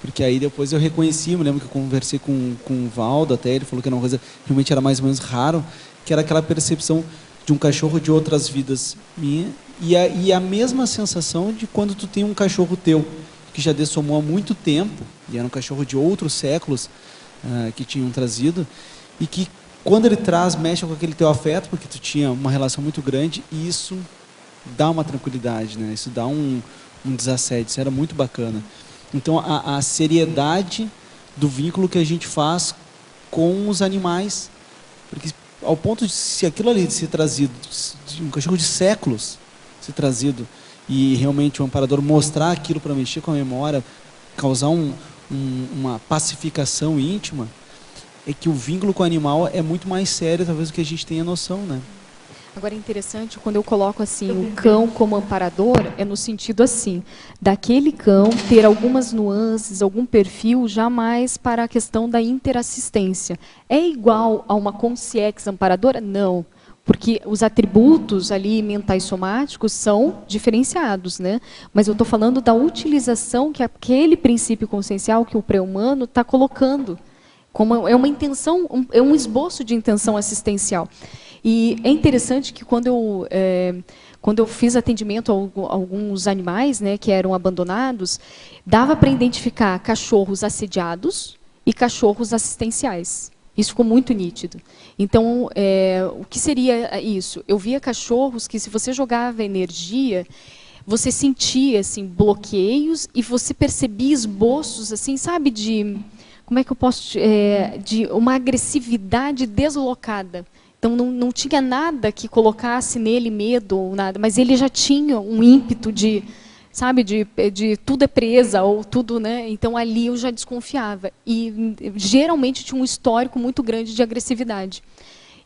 porque aí depois eu reconheci, me lembro que eu conversei com o Valdo, até ele falou que era uma coisa, realmente era mais ou menos raro, que era aquela percepção de um cachorro de outras vidas minha, e a mesma sensação de quando tu tem um cachorro teu, que já dessomou há muito tempo, e era um cachorro de outros séculos que tinham trazido, e que quando ele mexe com aquele teu afeto, porque tu tinha uma relação muito grande, e isso dá uma tranquilidade, né? Isso dá um desassédio, isso era muito bacana. Então, a seriedade do vínculo que a gente faz com os animais, porque ao ponto de, se aquilo ali ser trazido, de um cachorro de séculos ser trazido, e realmente o amparador mostrar aquilo para mexer com a memória, causar uma pacificação íntima, é que o vínculo com o animal é muito mais sério, talvez, do que a gente tenha noção, né? Agora é interessante, quando eu coloco assim o cão como amparador, é no sentido assim, daquele cão ter algumas nuances, algum perfil, jamais para a questão da interassistência. É igual a uma consciex amparadora? Não, porque os atributos ali mentais somáticos são diferenciados, né? Mas eu estou falando da utilização que aquele princípio consciencial que o pré-humano está colocando, como é uma intenção, é um esboço de intenção assistencial. E é interessante que quando eu fiz atendimento a alguns animais, né, que eram abandonados, dava para identificar cachorros assediados e cachorros assistenciais. Isso ficou muito nítido. Então, o que seria isso? Eu via cachorros que, se você jogava energia, você sentia assim, bloqueios e você percebia esboços, assim, sabe, como é que eu posso... de uma agressividade deslocada. Então, não tinha nada que colocasse nele medo ou nada, mas ele já tinha um ímpeto de, sabe, de tudo é presa ou tudo, né? Então, ali eu já desconfiava. E, geralmente, tinha um histórico muito grande de agressividade.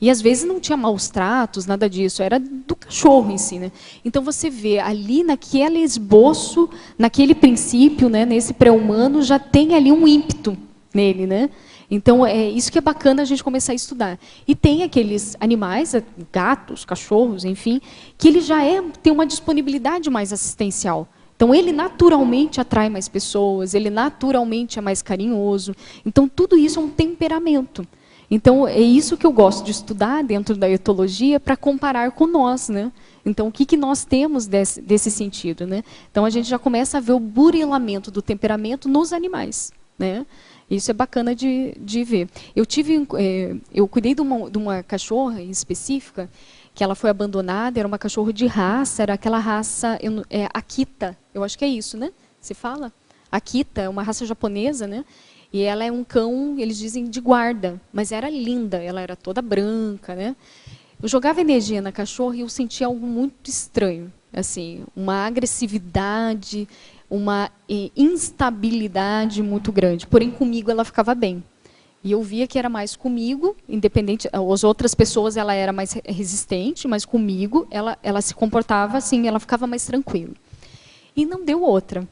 E, às vezes, não tinha maus tratos, nada disso, era do cachorro em si, né? Então, você vê ali, naquele esboço, naquele princípio, né, nesse pré-humano, já tem ali um ímpeto nele, né? Então, é isso que é bacana a gente começar a estudar. E tem aqueles animais, gatos, cachorros, enfim, que ele já tem uma disponibilidade mais assistencial. Então, ele naturalmente atrai mais pessoas, ele naturalmente é mais carinhoso. Então, tudo isso é um temperamento. Então, é isso que eu gosto de estudar dentro da etologia para comparar com nós, né? Então, o que nós temos desse sentido, né? Então, a gente já começa a ver o burilamento do temperamento nos animais, né? Isso é bacana de ver. Eu cuidei de uma cachorra específica, que ela foi abandonada, era uma cachorra de raça, era aquela raça Akita, eu acho que é isso, né? Se fala? Akita, é uma raça japonesa, né? E ela é um cão, eles dizem, de guarda, mas era linda, ela era toda branca, né? Eu jogava energia na cachorra e eu sentia algo muito estranho, assim, uma agressividade, uma instabilidade muito grande. Porém, comigo ela ficava bem. E eu via que era mais comigo, independente, as outras pessoas ela era mais resistente, mas comigo ela se comportava assim, ela ficava mais tranquila. E não deu outra.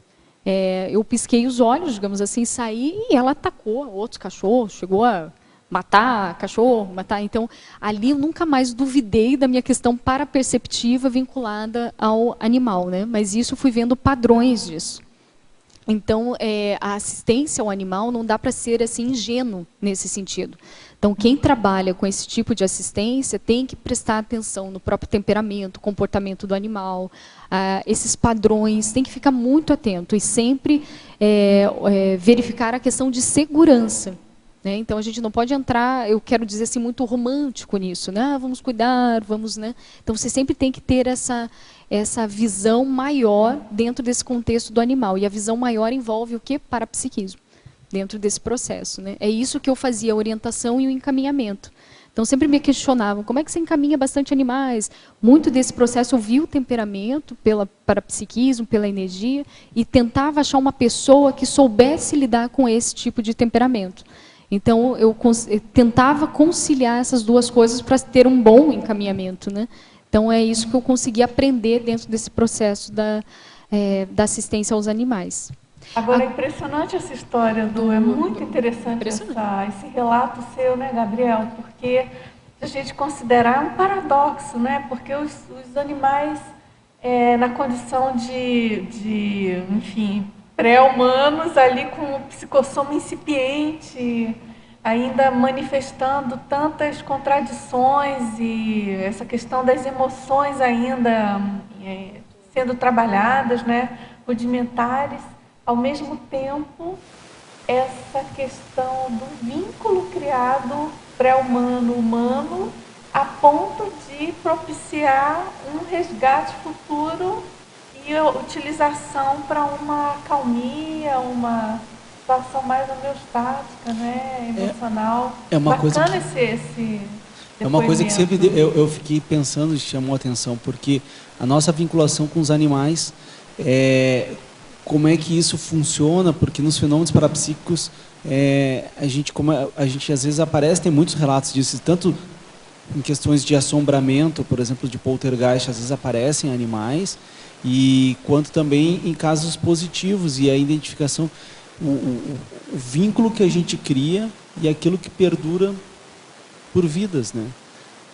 Eu pisquei os olhos, digamos assim, saí e ela atacou outros cachorros, chegou a matar cachorro, matar. Então, ali eu nunca mais duvidei da minha questão paraperceptiva vinculada ao animal, né? Mas isso eu fui vendo padrões disso. Então, a assistência ao animal não dá para ser assim ingênuo nesse sentido. Então, quem trabalha com esse tipo de assistência tem que prestar atenção no próprio temperamento, comportamento do animal, esses padrões, tem que ficar muito atento e sempre verificar a questão de segurança. Né? Então, a gente não pode entrar, eu quero dizer assim, muito romântico nisso. Né? Vamos cuidar, vamos... Né? Então, você sempre tem que ter essa visão maior dentro desse contexto do animal. E a visão maior envolve o quê? Parapsiquismo, dentro desse processo. Né? É isso que eu fazia, a orientação e o encaminhamento. Então, sempre me questionavam, como é que você encaminha bastante animais? Muito desse processo eu vi o temperamento, pelo parapsiquismo, pela energia, e tentava achar uma pessoa que soubesse lidar com esse tipo de temperamento. Então, eu tentava conciliar essas duas coisas para ter um bom encaminhamento. Né? Então, é isso que eu consegui aprender dentro desse processo da assistência aos animais. Agora, é impressionante essa história é muito interessante esse relato seu, né, Gabriel? Porque a gente considerar um paradoxo, né? Porque os animais, na condição de enfim, pré-humanos, ali com o psicossoma incipiente, ainda manifestando tantas contradições e essa questão das emoções ainda sendo trabalhadas, né, rudimentares, ao mesmo tempo essa questão do vínculo criado pré-humano-humano a ponto de propiciar um resgate futuro e a utilização para uma calmia, uma situação mais homeostática, né, emocional. É uma Bacana coisa que, esse é uma coisa que sempre eu fiquei pensando e chamou a atenção, porque a nossa vinculação com os animais, como é que isso funciona, porque nos fenômenos parapsíquicos a gente às vezes aparece, tem muitos relatos disso, tanto em questões de assombramento, por exemplo, de poltergeist, às vezes aparecem animais, e quanto também em casos positivos, e a identificação, o vínculo que a gente cria e aquilo que perdura por vidas, né?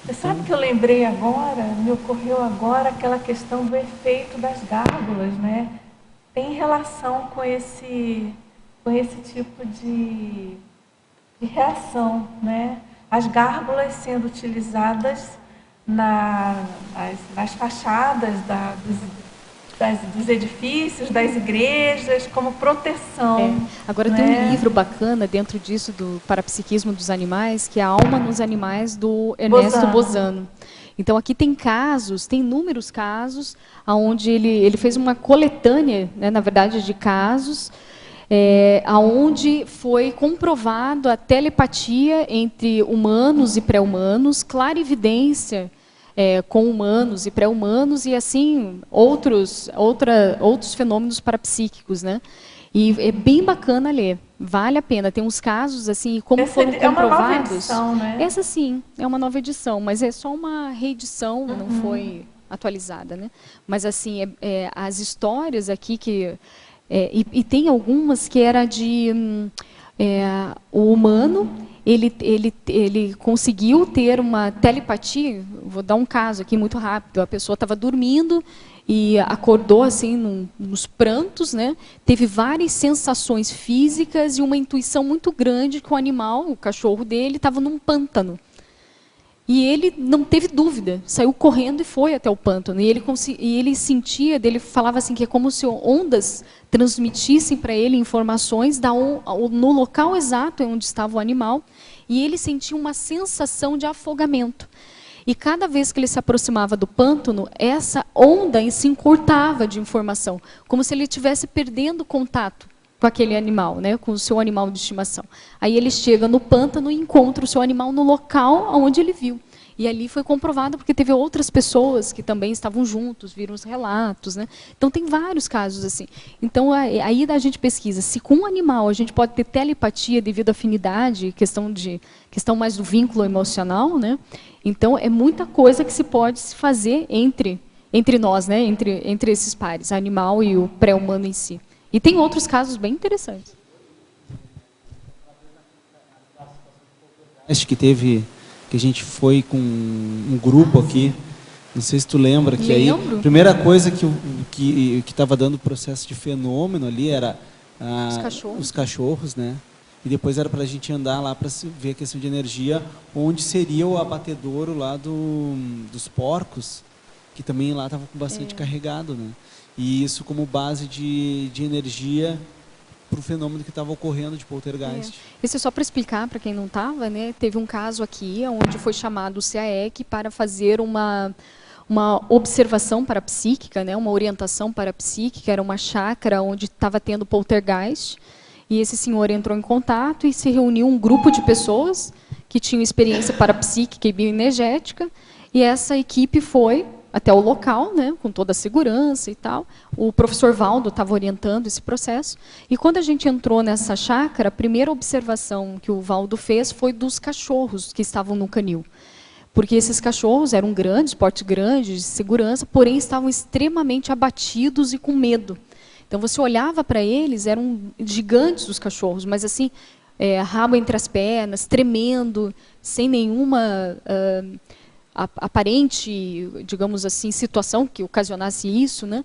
Você sabe que eu lembrei agora, me ocorreu agora aquela questão do efeito das gárgulas, né? Tem relação com esse tipo de reação, né? As gárgulas sendo utilizadas nas fachadas dos edifícios, das igrejas, como proteção. Agora tem um livro bacana dentro disso, do parapsiquismo dos animais, que é A Alma nos Animais, do Ernesto Bozano. Então, aqui tem casos, tem inúmeros casos, onde ele fez uma coletânea, né, na verdade, de casos, onde foi comprovado a telepatia entre humanos e pré-humanos, clarividência com humanos e pré-humanos, e assim, outros fenômenos parapsíquicos, né? E é bem bacana ler, vale a pena. Tem uns casos, assim, como foram comprovados... É uma nova edição, né? Essa sim, é uma nova edição, mas é só uma reedição, não foi atualizada, né? Mas, assim, as histórias aqui que... E tem algumas que era de... o humano, ele conseguiu ter uma telepatia. Vou dar um caso aqui muito rápido. A pessoa estava dormindo e acordou assim nos prantos, né? Teve várias sensações físicas e uma intuição muito grande que o animal, o cachorro dele, estava num pântano. E ele não teve dúvida, saiu correndo e foi até o pântano. E ele sentia, ele falava assim que é como se ondas transmitissem para ele informações no local exato onde estava o animal. E ele sentia uma sensação de afogamento. E cada vez que ele se aproximava do pântano, essa onda se encurtava de informação, como se ele estivesse perdendo contato com aquele animal, né, com o seu animal de estimação. Aí ele chega no pântano e encontra o seu animal no local onde ele viu. E ali foi comprovado porque teve outras pessoas que também estavam juntos, viram os relatos, né? Então tem vários casos assim. Então aí a gente pesquisa se com um animal a gente pode ter telepatia devido à afinidade, questão mais do vínculo emocional, né? Então é muita coisa que se pode se fazer entre nós, né? Entre esses pares, animal e o pré-humano em si. E tem outros casos bem interessantes. Acho que a gente foi com um grupo aqui, não sei se tu lembra, que aí a primeira coisa que estava dando o processo de fenômeno ali era os cachorros, né? E depois era para a gente andar lá para ver a questão de energia, onde seria o abatedouro lá dos porcos, que também lá estava bastante carregado, né? E isso como base de energia para o fenômeno que estava ocorrendo de poltergeist. Isso é só para explicar para quem não estava, né? Teve um caso aqui onde foi chamado o CAEC para fazer uma observação parapsíquica, né? Uma orientação parapsíquica, era uma chácara onde estava tendo poltergeist, e esse senhor entrou em contato e se reuniu um grupo de pessoas que tinham experiência parapsíquica e bioenergética, e essa equipe foi até o local, né, com toda a segurança e tal. O professor Valdo estava orientando esse processo. E quando a gente entrou nessa chácara, a primeira observação que o Valdo fez foi dos cachorros que estavam no canil. Porque esses cachorros eram grandes, porte grande, de segurança, porém estavam extremamente abatidos e com medo. Então você olhava para eles, eram gigantes os cachorros, mas assim, rabo entre as pernas, tremendo, sem nenhuma aparente, digamos assim, situação que ocasionasse isso, né?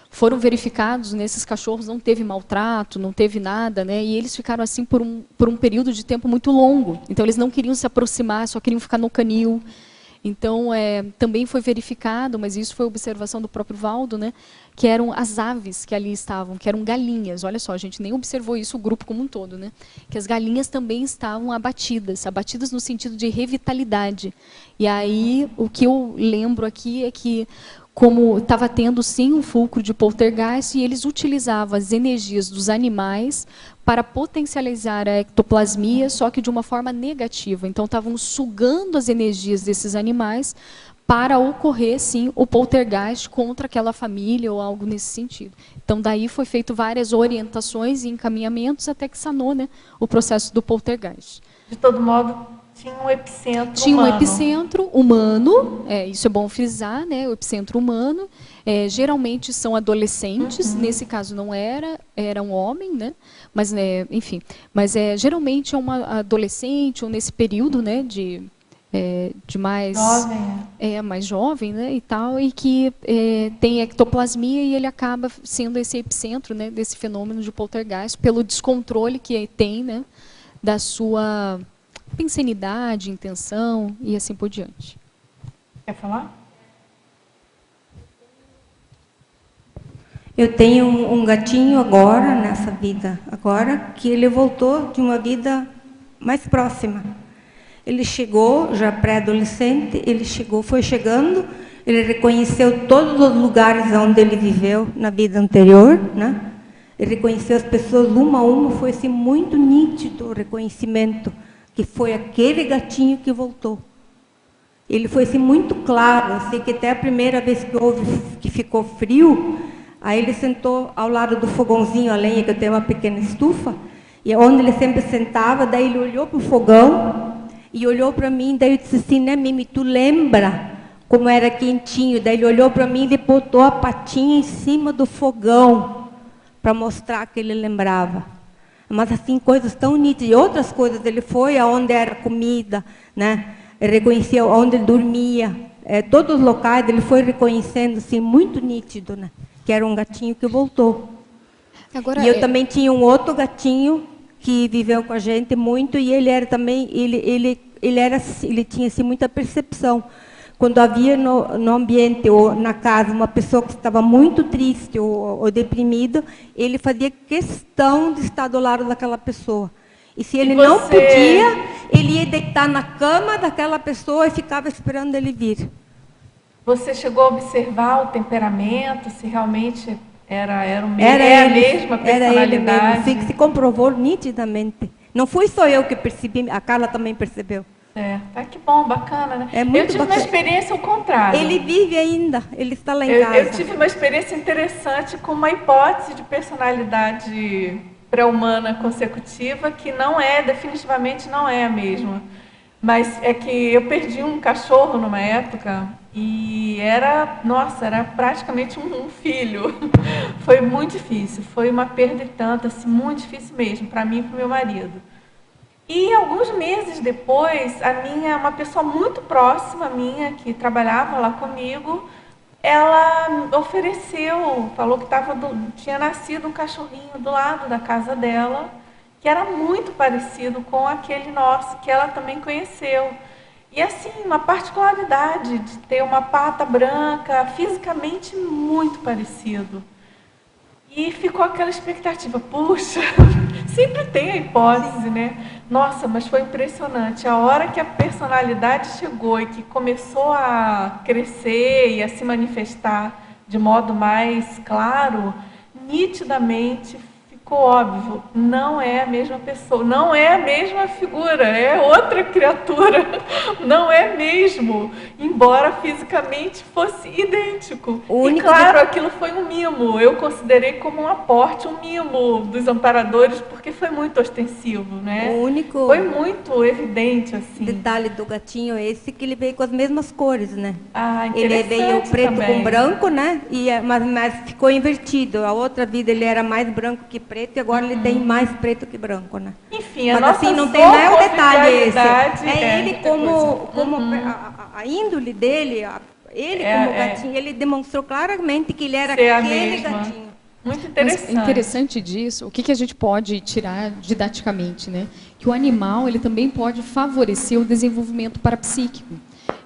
Foram verificados nesses cachorros, não teve maltrato, não teve nada, né? E eles ficaram assim por um período de tempo muito longo. Então eles não queriam se aproximar, só queriam ficar no canil. Então também foi verificado, mas isso foi observação do próprio Valdo, né? Que eram as aves que ali estavam, que eram galinhas. Olha só, a gente nem observou isso, o grupo como um todo, né? Que as galinhas também estavam abatidas no sentido de revitalidade. E aí, o que eu lembro aqui é que, como estava tendo sim um fulcro de poltergeist, e eles utilizavam as energias dos animais para potencializar a ectoplasmia, só que de uma forma negativa. Então, estavam sugando as energias desses animais para ocorrer, sim, o poltergeist contra aquela família ou algo nesse sentido. Então, daí foi feito várias orientações e encaminhamentos até que sanou, né, o processo do poltergeist. De todo modo, tinha um epicentro Tinha humano. um epicentro humano, isso é bom frisar, né, o epicentro humano. Geralmente são adolescentes, nesse caso não era um homem, né, mas, enfim, mas geralmente é uma adolescente, ou nesse período, né, de mais jovem, mais jovem, né, e tal, e que tem ectoplasmia, e ele acaba sendo esse epicentro, né, desse fenômeno de poltergeist pelo descontrole que tem, né, da sua pensenidade, intenção e assim por diante. Quer falar? Eu tenho um gatinho agora, nessa vida agora, que ele voltou de uma vida mais próxima. Ele chegou, já pré-adolescente, foi chegando, ele reconheceu todos os lugares onde ele viveu na vida anterior, né? Ele reconheceu as pessoas uma a uma, foi assim, muito nítido o reconhecimento, que foi aquele gatinho que voltou. Ele foi assim, muito claro, assim, que até a primeira vez que ficou frio, aí ele sentou ao lado do fogãozinho a lenha, que eu tenho uma pequena estufa, e onde ele sempre sentava, daí ele olhou para o fogão, e olhou para mim, daí eu disse assim, né, Mimi, tu lembra como era quentinho? Daí ele olhou para mim e botou a patinha em cima do fogão para mostrar que ele lembrava. Mas assim, coisas tão nítidas. E outras coisas, ele foi aonde era comida, né? Ele reconhecia onde ele dormia. Todos os locais ele foi reconhecendo, assim, muito nítido, né? Que era um gatinho que voltou. Agora, e eu também tinha um outro gatinho que viveu com a gente muito, e ele era também, ele tinha assim, muita percepção. Quando havia no ambiente ou na casa uma pessoa que estava muito triste ou deprimida, ele fazia questão de estar do lado daquela pessoa. E se ele não podia, ele ia deitar na cama daquela pessoa e ficava esperando ele vir. Você chegou a observar o temperamento, se realmente era a mesma personalidade? Era ele mesmo, se comprovou nitidamente. Não fui só eu que percebi, a Carla também percebeu. Tá, que bom, bacana, né? É muito eu tive bacana. uma experiência ao contrário. Ele vive ainda, ele está lá em casa. Eu tive uma experiência interessante com uma hipótese de personalidade pré-humana consecutiva que definitivamente não é a mesma. Mas é que eu perdi um cachorro numa época e era praticamente um filho. Foi muito difícil, foi uma perda e tanto, assim, muito difícil mesmo, para mim e para o meu marido. E alguns meses depois, uma pessoa muito próxima minha, que trabalhava lá comigo, ela ofereceu, falou que tinha nascido um cachorrinho do lado da casa dela, que era muito parecido com aquele nosso, que ela também conheceu. E assim, uma particularidade de ter uma pata branca, fisicamente muito parecido. E ficou aquela expectativa, puxa, sempre tem a hipótese, né? Nossa, mas foi impressionante. A hora que a personalidade chegou e que começou a crescer e a se manifestar de modo mais claro, nitidamente ficou óbvio, não é a mesma pessoa, não é a mesma figura, é outra criatura, não é mesmo, embora fisicamente fosse idêntico. E claro, aquilo foi um mimo, eu considerei como um aporte, um mimo dos amparadores, porque foi muito ostensivo, né? Foi muito evidente, assim. Detalhe do gatinho é esse, que ele veio com as mesmas cores, né? Ele veio preto também. com branco, né? Mas ficou invertido. A outra vida ele era mais branco que preto e agora ele tem mais preto que branco, né? Enfim, mas assim, não tem nem o detalhe esse. Ele como a índole dele, como gatinho, ele demonstrou claramente que ele era aquele gatinho. Muito interessante. Mas interessante disso, o que a gente pode tirar didaticamente, né? Que o animal ele também pode favorecer o desenvolvimento parapsíquico.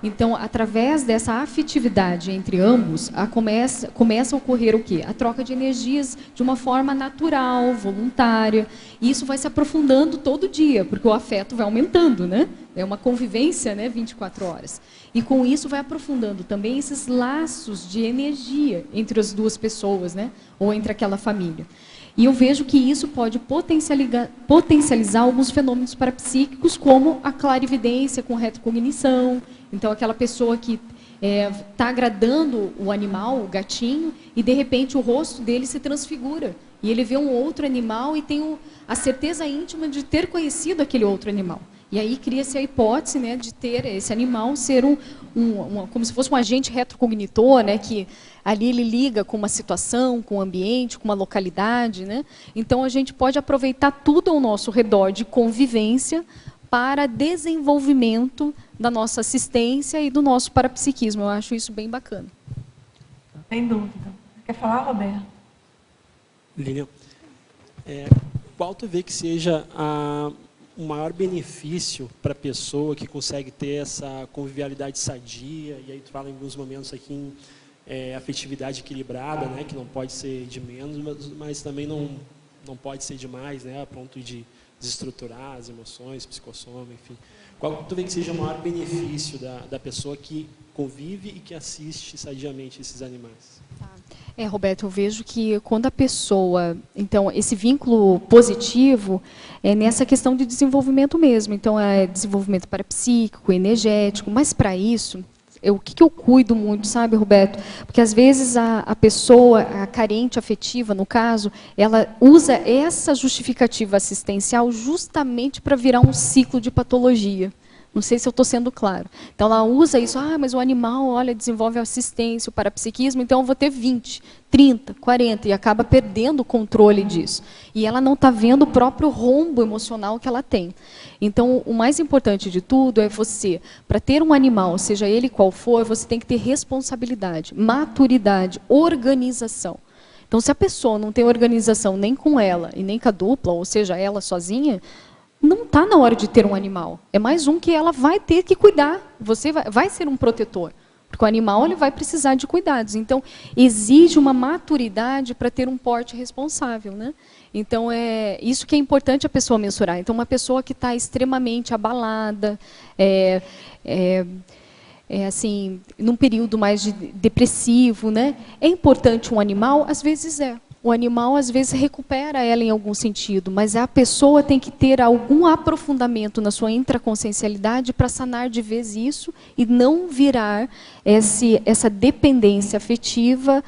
Então, através dessa afetividade entre ambos, começa a ocorrer o quê? A troca de energias de uma forma natural, voluntária. E isso vai se aprofundando todo dia, porque o afeto vai aumentando, né? É uma convivência, né, 24 horas. E com isso vai aprofundando também esses laços de energia entre as duas pessoas, né? Ou entre aquela família. E eu vejo que isso pode potencializar alguns fenômenos parapsíquicos, como a clarividência com retrocognição. Então, aquela pessoa que está agradando o animal, o gatinho, e de repente o rosto dele se transfigura. E ele vê um outro animal e tem a certeza íntima de ter conhecido aquele outro animal. E aí cria-se a hipótese, né, de ter esse animal ser como se fosse um agente retrocognitor, né, que ali ele liga com uma situação, com o ambiente, com uma localidade, né? Então a gente pode aproveitar tudo ao nosso redor de convivência para desenvolvimento da nossa assistência e do nosso parapsiquismo. Eu acho isso bem bacana. Sem dúvida. Quer falar, Roberto? Lilian, qual tu vê que seja o maior benefício para a pessoa que consegue ter essa convivialidade sadia, e aí tu fala em alguns momentos aqui em afetividade equilibrada, né, que não pode ser de menos, mas também não pode ser demais, né, a ponto de desestruturar as emoções, psicossoma, enfim. Qual tu vê que seja o maior benefício da pessoa que convive e que assiste sadiamente esses animais? Roberto, eu vejo que quando a pessoa... Então, esse vínculo positivo é nessa questão de desenvolvimento mesmo. Então, é desenvolvimento parapsíquico, energético. Mas, para isso, o que eu cuido muito, sabe, Roberto? Porque, às vezes, a pessoa, a carente afetiva, no caso, ela usa essa justificativa assistencial justamente para virar um ciclo de patologia. Não sei se eu estou sendo claro. Então, ela usa isso, mas o animal, olha, desenvolve a assistência, o parapsiquismo, então eu vou ter 20, 30, 40, e acaba perdendo o controle disso. E ela não está vendo o próprio rombo emocional que ela tem. Então, o mais importante de tudo é você, para ter um animal, seja ele qual for, você tem que ter responsabilidade, maturidade, organização. Então, se a pessoa não tem organização nem com ela e nem com a dupla, ou seja, ela sozinha, não está na hora de ter um animal. É mais um que ela vai ter que cuidar. Você vai ser um protetor. Porque o animal ele vai precisar de cuidados. Então, exige uma maturidade para ter um porte responsável, né? Então, é isso que é importante a pessoa mensurar. Então, uma pessoa que está extremamente abalada, assim, num período mais depressivo, né? É importante um animal? Às vezes é. o animal às vezes recupera ela em algum sentido, mas a pessoa tem que ter algum aprofundamento na sua intraconsciencialidade para sanar de vez isso e não virar essa dependência afetiva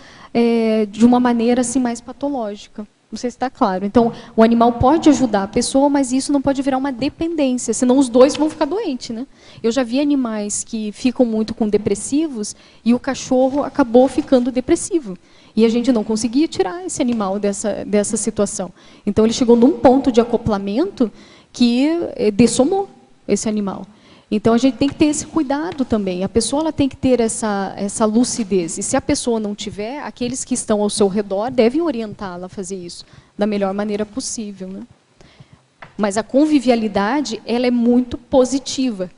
de uma maneira assim mais patológica. Não sei se está claro. Então, o animal pode ajudar a pessoa, mas isso não pode virar uma dependência, senão os dois vão ficar doentes, né? Eu já vi animais que ficam muito com depressivos e o cachorro acabou ficando depressivo. E a gente não conseguia tirar esse animal dessa situação. Então, ele chegou num ponto de acoplamento que dessomou esse animal. Então, a gente tem que ter esse cuidado também. A pessoa ela tem que ter essa lucidez. E se a pessoa não tiver, aqueles que estão ao seu redor devem orientá-la a fazer isso da melhor maneira possível, né? Mas a convivialidade, ela é muito positiva.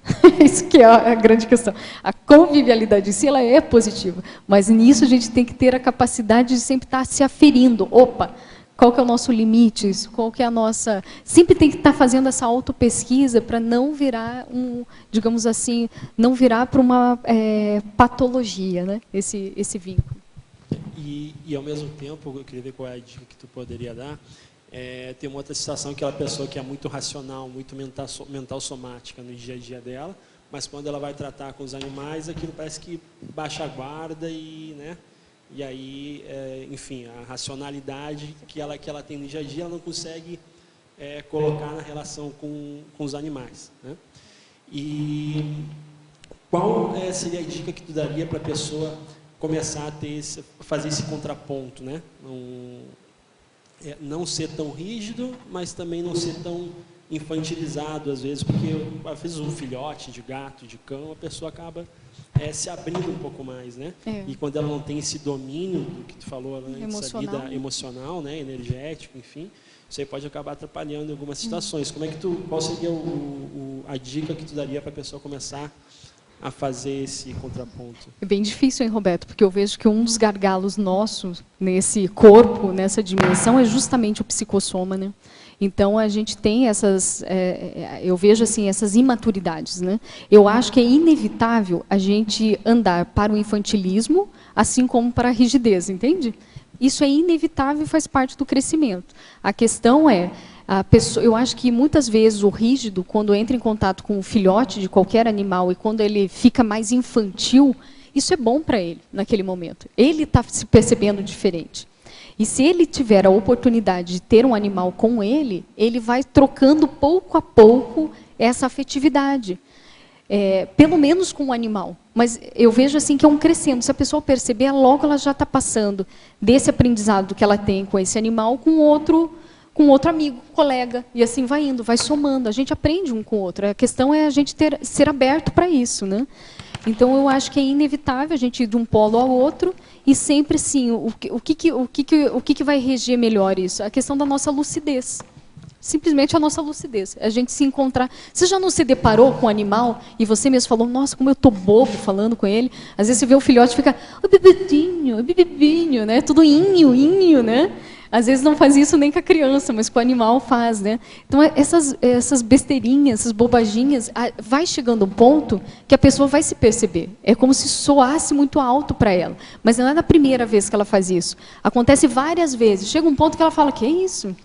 Isso que é a grande questão. A convivialidade em si, ela é positiva. Mas nisso a gente tem que ter a capacidade de sempre estar se aferindo. Opa, qual que é o nosso limite? Qual que é a nossa... Sempre tem que estar fazendo essa autopesquisa para não virar digamos assim, não virar para uma patologia, né? Esse vínculo. E ao mesmo tempo, eu queria ver qual é a dica que tu poderia dar. Tem uma outra situação, aquela pessoa que é muito racional, muito mental somática no dia a dia dela, mas quando ela vai tratar com os animais, aquilo parece que baixa a guarda e, né? E aí, enfim, a racionalidade que ela tem no dia a dia, ela não consegue colocar na relação com os animais, né? E qual seria a dica que tu daria para a pessoa começar a fazer esse contraponto, né? Não ser tão rígido, mas também não ser tão infantilizado, às vezes, porque às vezes um filhote de gato, de cão, a pessoa acaba se abrindo um pouco mais, né? E quando ela não tem esse domínio do que tu falou, né, dessa vida emocional, né, energético, enfim, isso aí pode acabar atrapalhando em algumas situações. Qual seria a dica que tu daria para a pessoa começar a fazer esse contraponto? É bem difícil, hein, Roberto? Porque eu vejo que um dos gargalos nossos nesse corpo, nessa dimensão, é justamente o psicossoma, né? Então, a gente tem eu vejo assim, essas imaturidades, né? Eu acho que é inevitável a gente andar para o infantilismo, assim como para a rigidez, entende? Isso é inevitável e faz parte do crescimento. A questão é, eu acho que muitas vezes o rígido, quando entra em contato com o filhote de qualquer animal e quando ele fica mais infantil, isso é bom para ele naquele momento. Ele está se percebendo diferente. E se ele tiver a oportunidade de ter um animal com ele, ele vai trocando pouco a pouco essa afetividade. Pelo menos com o animal. Mas eu vejo assim que é um crescendo. Se a pessoa perceber, logo ela já está passando desse aprendizado que ela tem com esse animal com outro amigo, colega. E assim vai indo, vai somando. A gente aprende um com o outro. A questão é a gente ser aberto para isso, né? Então, eu acho que é inevitável a gente ir de um polo ao outro e sempre, sim, o que vai reger melhor isso? A questão da nossa lucidez. Simplesmente a nossa lucidez. A gente se encontrar... Você já não se deparou com um animal e você mesmo falou, nossa, como eu estou bobo falando com ele? Às vezes você vê o filhote e fica, ô bebedinho, né? Tudo inho, né? Às vezes não faz isso nem com a criança, mas com o animal faz, né? Então, essas besteirinhas, essas bobaginhas, vai chegando um ponto que a pessoa vai se perceber. É como se soasse muito alto para ela. Mas não é na primeira vez que ela faz isso. Acontece várias vezes. Chega um ponto que ela fala, que é isso?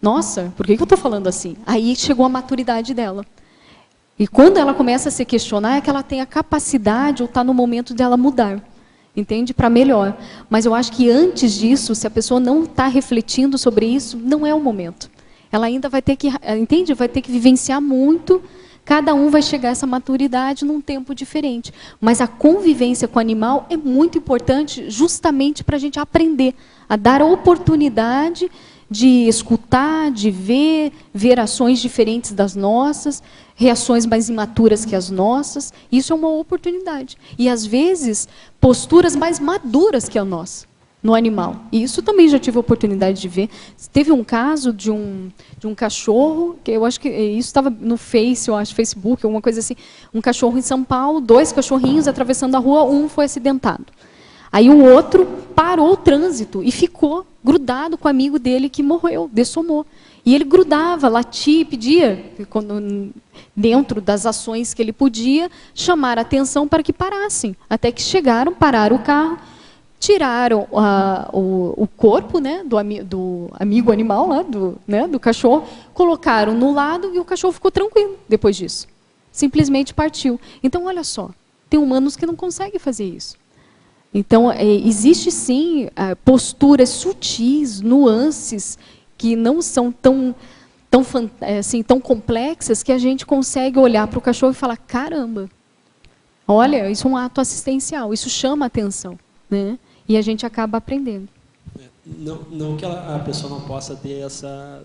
Nossa, por que eu estou falando assim? Aí chegou a maturidade dela. E quando ela começa a se questionar, é que ela tem a capacidade ou está no momento dela mudar. Entende? Para melhor. Mas eu acho que antes disso, se a pessoa não está refletindo sobre isso, não é o momento. Ela ainda vai ter que, entende? Vai ter que vivenciar muito. Cada um vai chegar a essa maturidade num tempo diferente. Mas a convivência com o animal é muito importante justamente para a gente aprender a dar a oportunidade de escutar, de ver ações diferentes das nossas, reações mais imaturas que as nossas. Isso é uma oportunidade. E, às vezes, posturas mais maduras que a nossa, no animal. E isso também já tive a oportunidade de ver. Teve um caso de um cachorro, que eu acho que isso estava no Facebook, alguma coisa assim. Um cachorro em São Paulo, 2 cachorrinhos atravessando a rua, um foi acidentado. Aí o outro parou o trânsito e ficou grudado com o amigo dele que morreu, dessomou. E ele grudava, latia, pedia, dentro das ações que ele podia, chamar a atenção para que parassem. Até que chegaram, pararam o carro, tiraram o corpo, né, do amigo animal, lá, do cachorro, colocaram no lado e o cachorro ficou tranquilo depois disso. Simplesmente partiu. Então, olha só, tem humanos que não conseguem fazer isso. Então, existe sim posturas sutis, nuances, que não são tão complexas, que a gente consegue olhar para o cachorro e falar, caramba, olha, isso é um ato assistencial, isso chama a atenção, né? E a gente acaba aprendendo. Não que a pessoa não possa ter essa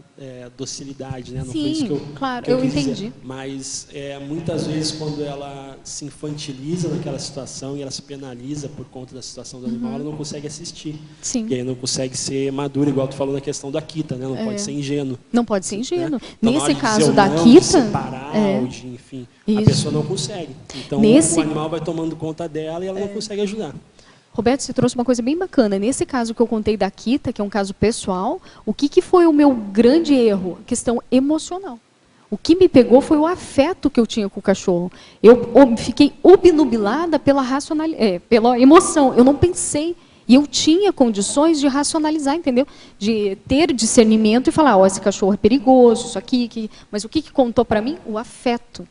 docilidade, né? Não Sim, foi isso que eu, claro, que eu eu quis entendi. dizer. Mas muitas vezes quando ela se infantiliza naquela situação e ela se penaliza por conta da situação do animal, ela não consegue assistir. Sim. E aí não consegue ser madura, igual tu falou na questão da Akita, né? Não pode ser ingênuo. Não pode ser ingênuo. Né? Então, Nesse de caso dizer da não, de Akita, separar, ou de, enfim, a pessoa não consegue. Então o animal vai tomando conta dela e ela não consegue ajudar. Roberto, você trouxe uma coisa bem bacana. Nesse caso que eu contei da Akita, que é um caso pessoal, o que foi o meu grande erro? A questão emocional. O que me pegou foi o afeto que eu tinha com o cachorro. Eu fiquei obnubilada pela emoção. Eu não pensei. E eu tinha condições de racionalizar, entendeu? De ter discernimento e falar, esse cachorro é perigoso, isso aqui. Mas o que contou para mim? O afeto.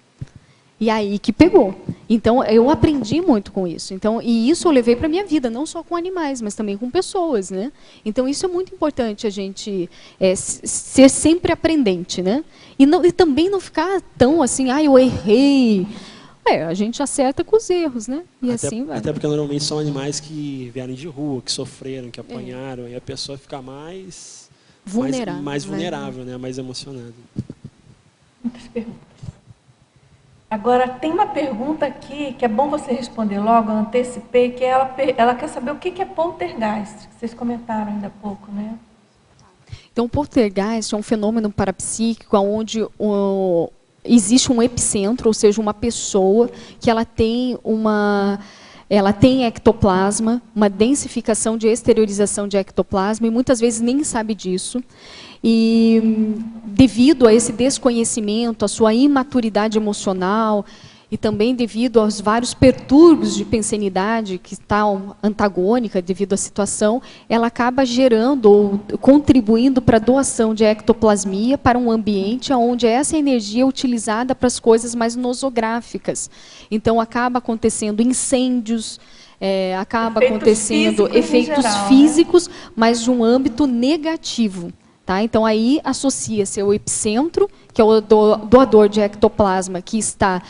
E aí que pegou. Então, eu aprendi muito com isso. Então, e isso eu levei para a minha vida, não só com animais, mas também com pessoas, né? Então, isso é muito importante, a gente ser sempre aprendente, né? E também não ficar tão assim, eu errei. A gente acerta com os erros, né? E assim vai. Até porque normalmente são animais que vieram de rua, que sofreram, que apanharam, e a pessoa fica mais vulnerável, né? Mais emocionada. Muitas perguntas. Agora, tem uma pergunta aqui que é bom você responder logo, eu antecipei, que ela quer saber o que é poltergeist, que vocês comentaram ainda há pouco, né? Então, o poltergeist é um fenômeno parapsíquico onde existe um epicentro, ou seja, uma pessoa que ela tem ectoplasma, uma densificação de exteriorização de ectoplasma, e muitas vezes nem sabe disso. E devido a esse desconhecimento, a sua imaturidade emocional, e também devido aos vários perturbos de pensenidade que estão antagônica devido à situação, ela acaba gerando ou contribuindo para a doação de ectoplasmia para um ambiente onde essa energia é utilizada para as coisas mais nosográficas. Então, acaba acontecendo incêndios, acaba acontecendo efeitos físicos, mas de um âmbito negativo. Tá? Então, aí associa-se ao epicentro, que é o doador de ectoplasma, que está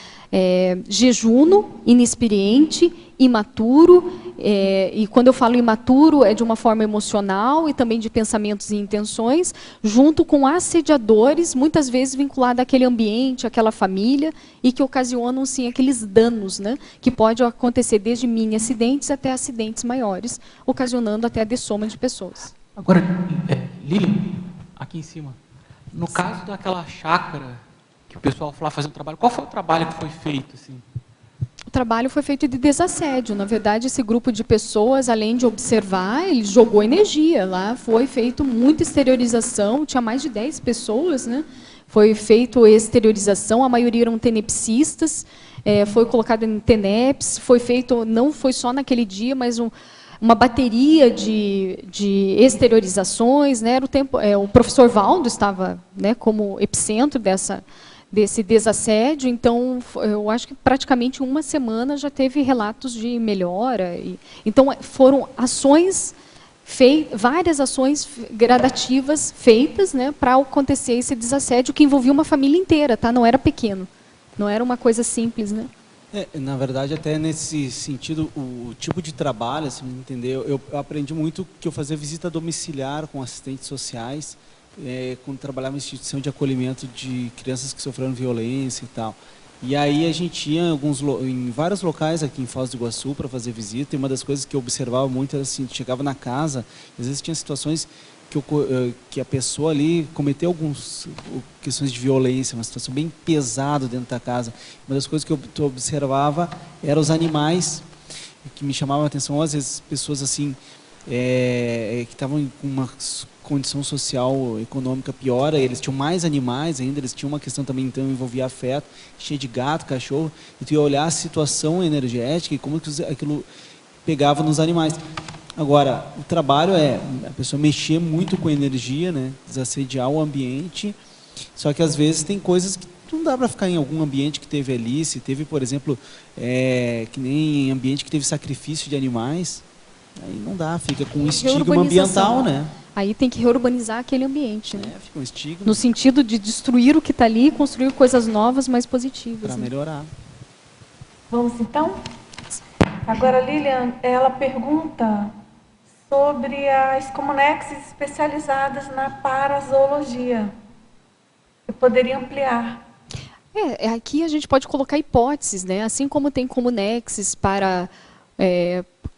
jejuno, inexperiente, imaturo, e quando eu falo imaturo, é de uma forma emocional e também de pensamentos e intenções, junto com assediadores, muitas vezes vinculados àquele ambiente, àquela família, e que ocasionam, sim, aqueles danos, né, que pode acontecer desde mini acidentes até acidentes maiores, ocasionando até a dessoma de pessoas. Agora, Lilian, aqui em cima, no caso daquela chácara que o pessoal foi lá fazer um trabalho, qual foi o trabalho que foi feito? Assim? O trabalho foi feito de desassédio. Na verdade, esse grupo de pessoas, além de observar, ele jogou energia. Lá foi feito muita exteriorização, tinha mais de 10 pessoas, né? Foi feito exteriorização, a maioria eram tenepsistas, foi colocado em TENEPS, foi feito, não foi só naquele dia, mas uma bateria de exteriorizações, né? O professor Valdo estava, né, como epicentro desse desassédio, então eu acho que praticamente uma semana já teve relatos de melhora. Então foram ações, várias ações gradativas feitas, né, para acontecer esse desassédio que envolvia uma família inteira, tá? Não era pequeno, não era uma coisa simples, né? Na verdade, até nesse sentido, o tipo de trabalho, assim, entendeu? Eu aprendi muito que eu fazia visita domiciliar com assistentes sociais, quando trabalhava em instituição de acolhimento de crianças que sofreram violência e tal. E aí a gente ia em vários locais aqui em Foz do Iguaçu para fazer visita, e uma das coisas que eu observava muito era assim, chegava na casa, às vezes tinha situações que a pessoa ali cometeu algumas questões de violência, uma situação bem pesada dentro da casa. Uma das coisas que eu observava eram os animais, que me chamavam a atenção, às vezes pessoas assim, que estavam com uma condição social, econômica pior, eles tinham mais animais ainda, eles tinham uma questão também, então, envolvia afeto, cheio de gato, cachorro, e tu ia olhar a situação energética e como que aquilo pegava nos animais. Agora, o trabalho é a pessoa mexer muito com energia, né? Desassediar o ambiente, só que às vezes tem coisas que não dá para ficar em algum ambiente que teve ali, se teve, por exemplo, que nem ambiente que teve sacrifício de animais, aí não dá, fica com um estigma ambiental, né? Aí tem que reurbanizar aquele ambiente, né? Fica um estigma. No sentido de destruir o que está ali e construir coisas novas, mais positivas. Para melhorar. Vamos então? Agora, Lilian, ela pergunta sobre as comunexes especializadas na parazoologia. Eu poderia ampliar. Aqui a gente pode colocar hipóteses, né? Assim como tem comunexes para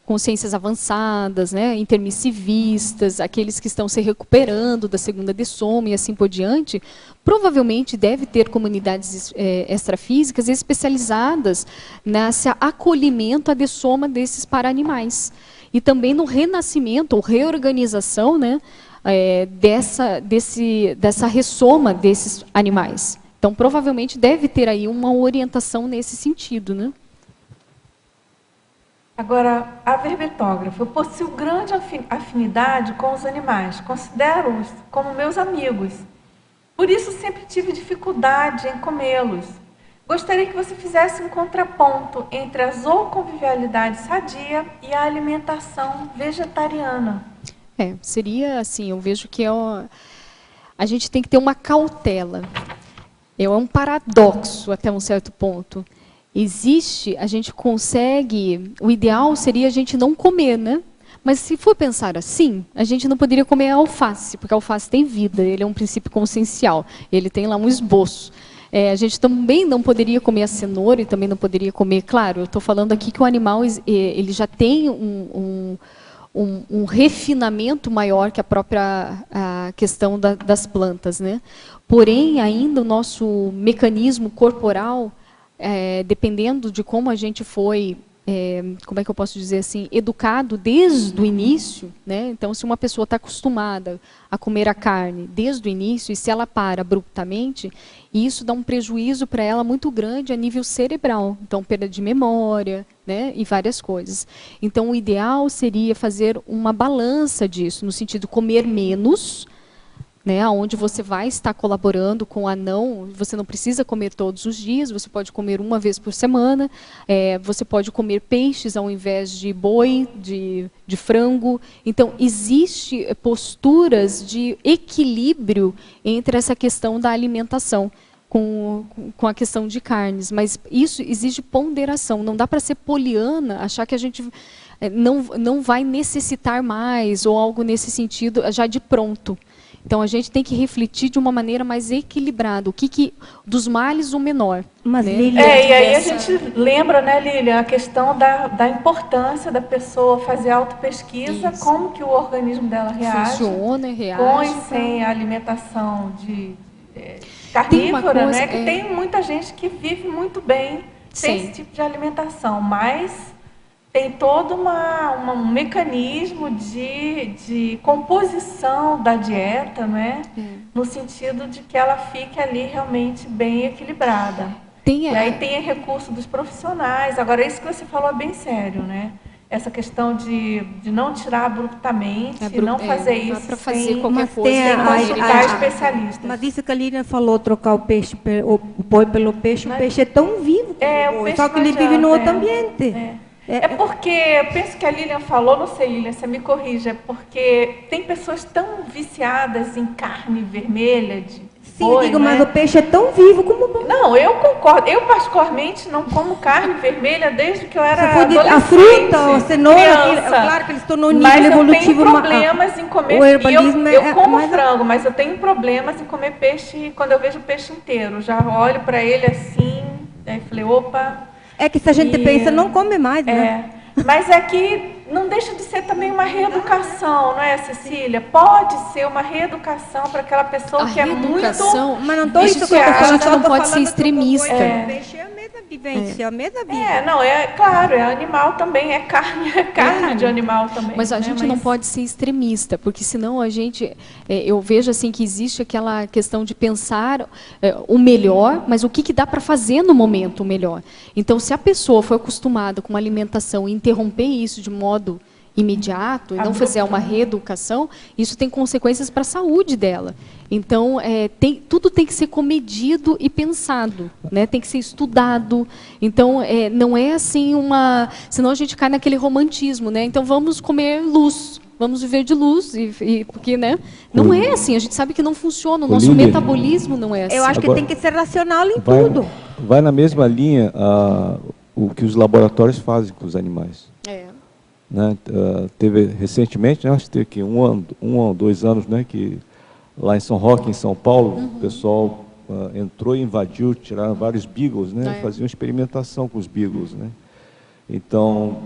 consciências avançadas, né? Intermissivistas, aqueles que estão se recuperando da segunda dessoma e assim por diante, provavelmente deve ter comunidades extrafísicas especializadas nesse acolhimento à dessoma desses para-animais. E também no renascimento ou reorganização, né? Dessa ressoma desses animais. Então, provavelmente deve ter aí uma orientação nesse sentido, né? Agora, a verbetógrafa. Eu possuo grande afinidade com os animais. Considero-os como meus amigos. Por isso, sempre tive dificuldade em comê-los. Gostaria que você fizesse um contraponto entre a zooconvivialidade sadia e a alimentação vegetariana. Seria assim, eu vejo que a gente tem que ter uma cautela. É um paradoxo até um certo ponto. A gente consegue, o ideal seria a gente não comer, né? Mas se for pensar assim, a gente não poderia comer a alface, porque a alface tem vida, ele é um princípio consciencial, ele tem lá um esboço. A gente também não poderia comer a cenoura e também não poderia comer, claro, eu estou falando aqui que o animal ele já tem um refinamento maior que a própria questão das plantas, né? Porém, ainda o nosso mecanismo corporal, dependendo de como a gente foi, como é que eu posso dizer assim, educado desde o início, né? Então, se uma pessoa está acostumada a comer a carne desde o início, e se ela para abruptamente, isso dá um prejuízo para ela muito grande a nível cerebral. Então, perda de memória, né? E várias coisas. Então, o ideal seria fazer uma balança disso, no sentido de comer menos, né, onde você vai estar colaborando com você não precisa comer todos os dias, você pode comer uma vez por semana, você pode comer peixes ao invés de boi, de frango. Então, existe posturas de equilíbrio entre essa questão da alimentação com a questão de carnes, mas isso exige ponderação, não dá para ser poliana, achar que a gente não vai necessitar mais, ou algo nesse sentido, já de pronto. Então, a gente tem que refletir de uma maneira mais equilibrada. Dos males, o menor. Mas, né? Lilian, e aí a gente lembra, né, Lilian, a questão da importância da pessoa fazer autopesquisa, como que o organismo dela reage. Funciona, reage. Com e sem a alimentação carnívora, né? Que tem muita gente que vive muito bem sem esse tipo de alimentação, mas tem todo um mecanismo de composição da dieta, né? No sentido de que ela fique ali realmente bem equilibrada. E aí tem recurso dos profissionais. Agora, isso que você falou é bem sério, né? Essa questão de não tirar abruptamente, não fazer isso para fazer sem qualquer coisa, sem consultar especialistas. Mas isso que a Lilian falou, trocar o peixe, o boi pelo peixe, o peixe é tão vivo como o boi, só que ele vive no outro ambiente. É porque, eu penso que a Lilian falou, não sei, Lilian, você me corrija, é porque tem pessoas tão viciadas em carne vermelha, boi, mas o peixe é tão vivo como o boi. Não, eu concordo. Eu, particularmente, não como carne vermelha desde que eu era adolescente. A fruta, a cenoura, claro que eles estão no nível evolutivo. Mas eu tenho problemas em comer... Eu como frango, mas eu tenho problemas em comer peixe quando eu vejo peixe inteiro. Já olho para ele assim, aí falei, opa... É que se a gente pensa, não come mais, né? Mas é que não deixa de ser também uma reeducação, não é, Cecília? Pode ser uma reeducação para aquela pessoa que é muito... Mas não estou isso que a gente não pode ser extremista. Peixe é a mesma vivência, a mesma vida. Não, claro, é animal também, é carne de animal também. Mas a gente não pode ser extremista, porque senão a gente... eu vejo assim que existe aquela questão de pensar o melhor, mas o que dá para fazer no momento o melhor. Então, se a pessoa foi acostumada com uma alimentação e interromper isso de modo imediato e não fizer uma reeducação, isso tem consequências para a saúde dela. Então, tudo tem que ser comedido e pensado, né? Tem que ser estudado. Então, não é assim senão a gente cai naquele romantismo, né? Então, vamos comer luz, vamos viver de luz, porque, né? Não é assim, a gente sabe que não funciona, o nosso metabolismo não é assim. Eu acho que tem que ser racional em tudo. Vai na mesma linha o que os laboratórios fazem com os animais. Né? Teve recentemente, né, acho que teve aqui um ou 2 anos, né, que lá em São Roque, em São Paulo, o pessoal entrou e invadiu, tiraram vários beagles, né, faziam experimentação com os beagles, né. Então,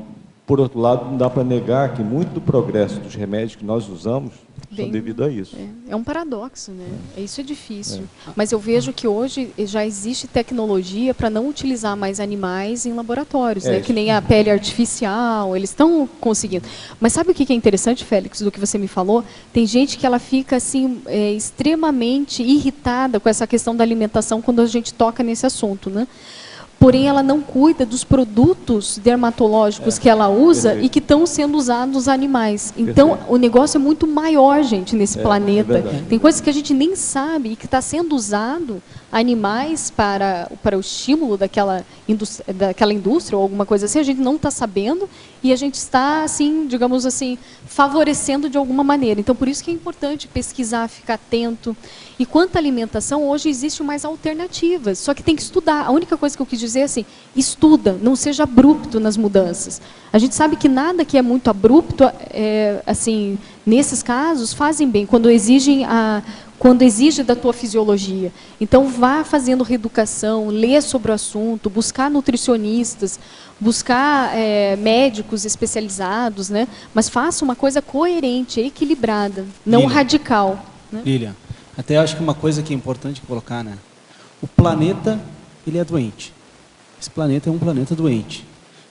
por outro lado, não dá para negar que muito do progresso dos remédios que nós usamos são devido a isso. É um paradoxo, né? Isso é difícil. Mas eu vejo que hoje já existe tecnologia para não utilizar mais animais em laboratórios, né? Que nem a pele artificial, eles estão conseguindo. Mas sabe o que é interessante, Félix, do que você me falou? Tem gente que ela fica assim extremamente irritada com essa questão da alimentação quando a gente toca nesse assunto, né? Porém, ela não cuida dos produtos dermatológicos que ela usa e que estão sendo usados nos animais. Então, o negócio é muito maior, gente, nesse planeta. Tem coisas que a gente nem sabe e que está sendo usado animais para o estímulo daquela indústria ou alguma coisa assim, a gente não está sabendo e a gente está, assim, digamos assim, favorecendo de alguma maneira. Então, por isso que é importante pesquisar, ficar atento. E quanto à alimentação, hoje existem mais alternativas, só que tem que estudar. A única coisa que eu quis dizer é assim, estuda, não seja abrupto nas mudanças. A gente sabe que nada que é muito abrupto, assim, nesses casos, fazem bem, quando exige da tua fisiologia. Então, vá fazendo reeducação, lê sobre o assunto, buscar nutricionistas, buscar médicos especializados, né? Mas faça uma coisa coerente, equilibrada, não radical. Né? Lilian, até acho que uma coisa que é importante colocar, né? O planeta, ele é doente. Esse planeta é um planeta doente.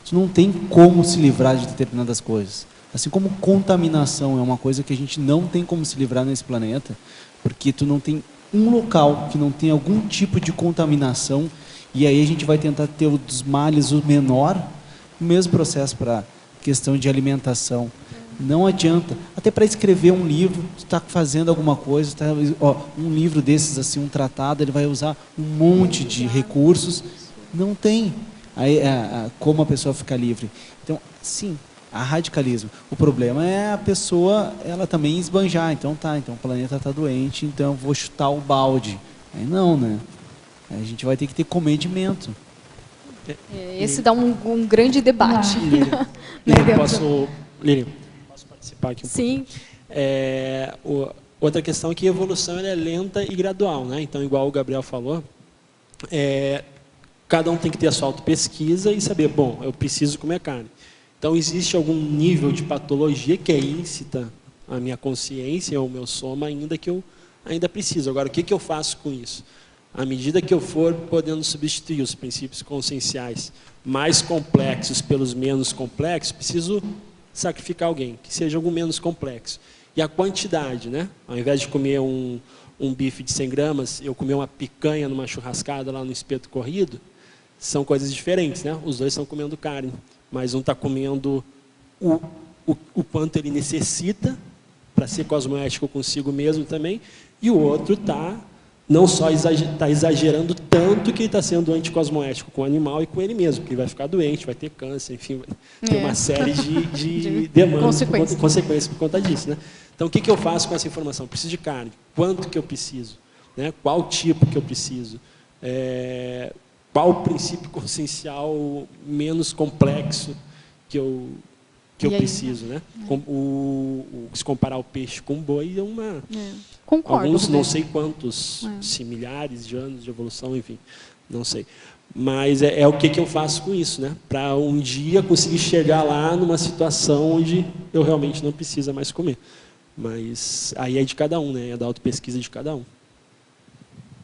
Tu não tem como se livrar de determinadas coisas. Assim como contaminação é uma coisa que a gente não tem como se livrar nesse planeta, porque tu não tem um local que não tem algum tipo de contaminação, e aí a gente vai tentar ter o dos males o menor, o mesmo processo para questão de alimentação. Não adianta. Até para escrever um livro, tu está fazendo alguma coisa, um livro desses, assim, um tratado, ele vai usar um monte de recursos. Não tem. Aí, como a pessoa fica livre? Então, sim, há radicalismo. O problema é a pessoa, ela também esbanjar. Então o planeta está doente, então eu vou chutar o balde. Aí não, né? Aí a gente vai ter que ter comedimento. Esse dá um grande debate. Lilian, posso participar aqui um Sim. pouco? Outra questão é que a evolução ela é lenta e gradual, né? Então, igual o Gabriel falou, cada um tem que ter a sua autopesquisa e saber, bom, eu preciso comer carne. Então, existe algum nível de patologia que é íncita à minha consciência, ao meu soma, ainda que eu ainda preciso. Agora, o que eu faço com isso? À medida que eu for podendo substituir os princípios conscienciais mais complexos pelos menos complexos, preciso sacrificar alguém, que seja algo menos complexo. E a quantidade, né? Ao invés de comer um bife de 100 gramas, eu comer uma picanha numa churrascada lá no espeto corrido, são coisas diferentes, né? Os dois estão comendo carne, mas um está comendo o quanto ele necessita para ser cosmoético consigo mesmo também, e o outro está não só está exagerando tanto que ele está sendo anticosmoético com o animal e com ele mesmo, porque ele vai ficar doente, vai ter câncer, enfim, vai ter uma série de demandas, consequências por conta disso, né? Então, o que eu faço com essa informação? Preciso de carne. Quanto que eu preciso? Né? Qual tipo que eu preciso? Qual o princípio consciencial menos complexo que eu preciso, né? Se comparar o peixe com o boi é uma... Concordo. Alguns não sei quantos, milhares de anos de evolução, enfim, não sei. Mas é o que eu faço com isso, né? Para um dia conseguir chegar lá numa situação onde eu realmente não preciso mais comer. Mas aí é de cada um, né? É da autopesquisa de cada um.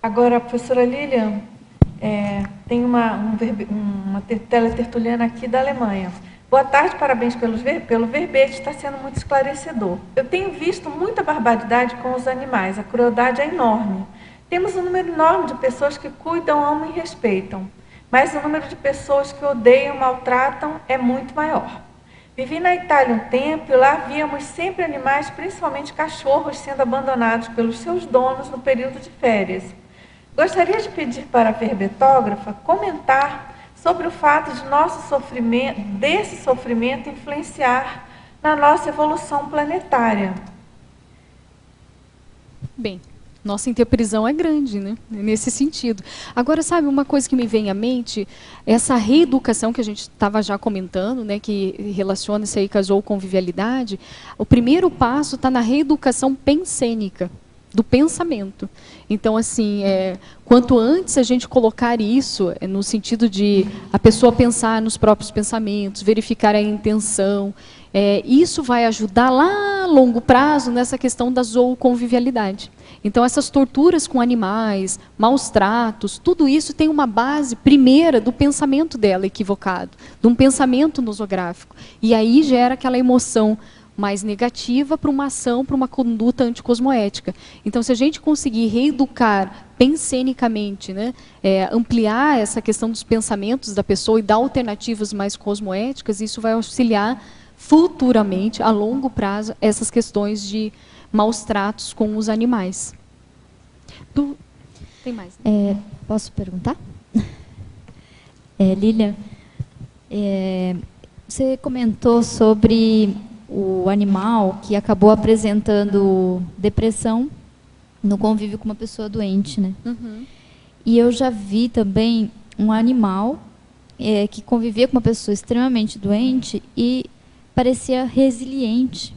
Agora, professora Lilian, tem uma teletertuliana aqui da Alemanha. Boa tarde, parabéns pelo verbete, está sendo muito esclarecedor. Eu tenho visto muita barbaridade com os animais, a crueldade é enorme. Temos um número enorme de pessoas que cuidam, amam e respeitam, mas o número de pessoas que odeiam, maltratam é muito maior. Vivi na Itália um tempo e lá víamos sempre animais, principalmente cachorros, sendo abandonados pelos seus donos no período de férias. Gostaria de pedir para a verbetógrafa comentar sobre o fato de desse sofrimento influenciar na nossa evolução planetária. Bem, nossa interprisão é grande, né? Nesse sentido. Agora, sabe, uma coisa que me vem à mente, essa reeducação que a gente estava já comentando, né, que relaciona isso aí com a zooconvivialidade, o primeiro passo está na reeducação pensênica, do pensamento. Então, assim, quanto antes a gente colocar isso, no sentido de a pessoa pensar nos próprios pensamentos, verificar a intenção, isso vai ajudar lá a longo prazo nessa questão da zooconvivialidade. Então, essas torturas com animais, maus tratos, tudo isso tem uma base primeira do pensamento dela equivocado, de um pensamento nosográfico. E aí gera aquela emoção mais negativa para uma ação, para uma conduta anticosmoética. Então, se a gente conseguir reeducar pensenicamente, né, ampliar essa questão dos pensamentos da pessoa e dar alternativas mais cosmoéticas, isso vai auxiliar futuramente, a longo prazo, essas questões de maus tratos com os animais. Tem mais? Posso perguntar? Lilian, você comentou sobre o animal que acabou apresentando depressão no convívio com uma pessoa doente, né? Uhum. E eu já vi também um animal que convivia com uma pessoa extremamente doente e parecia resiliente,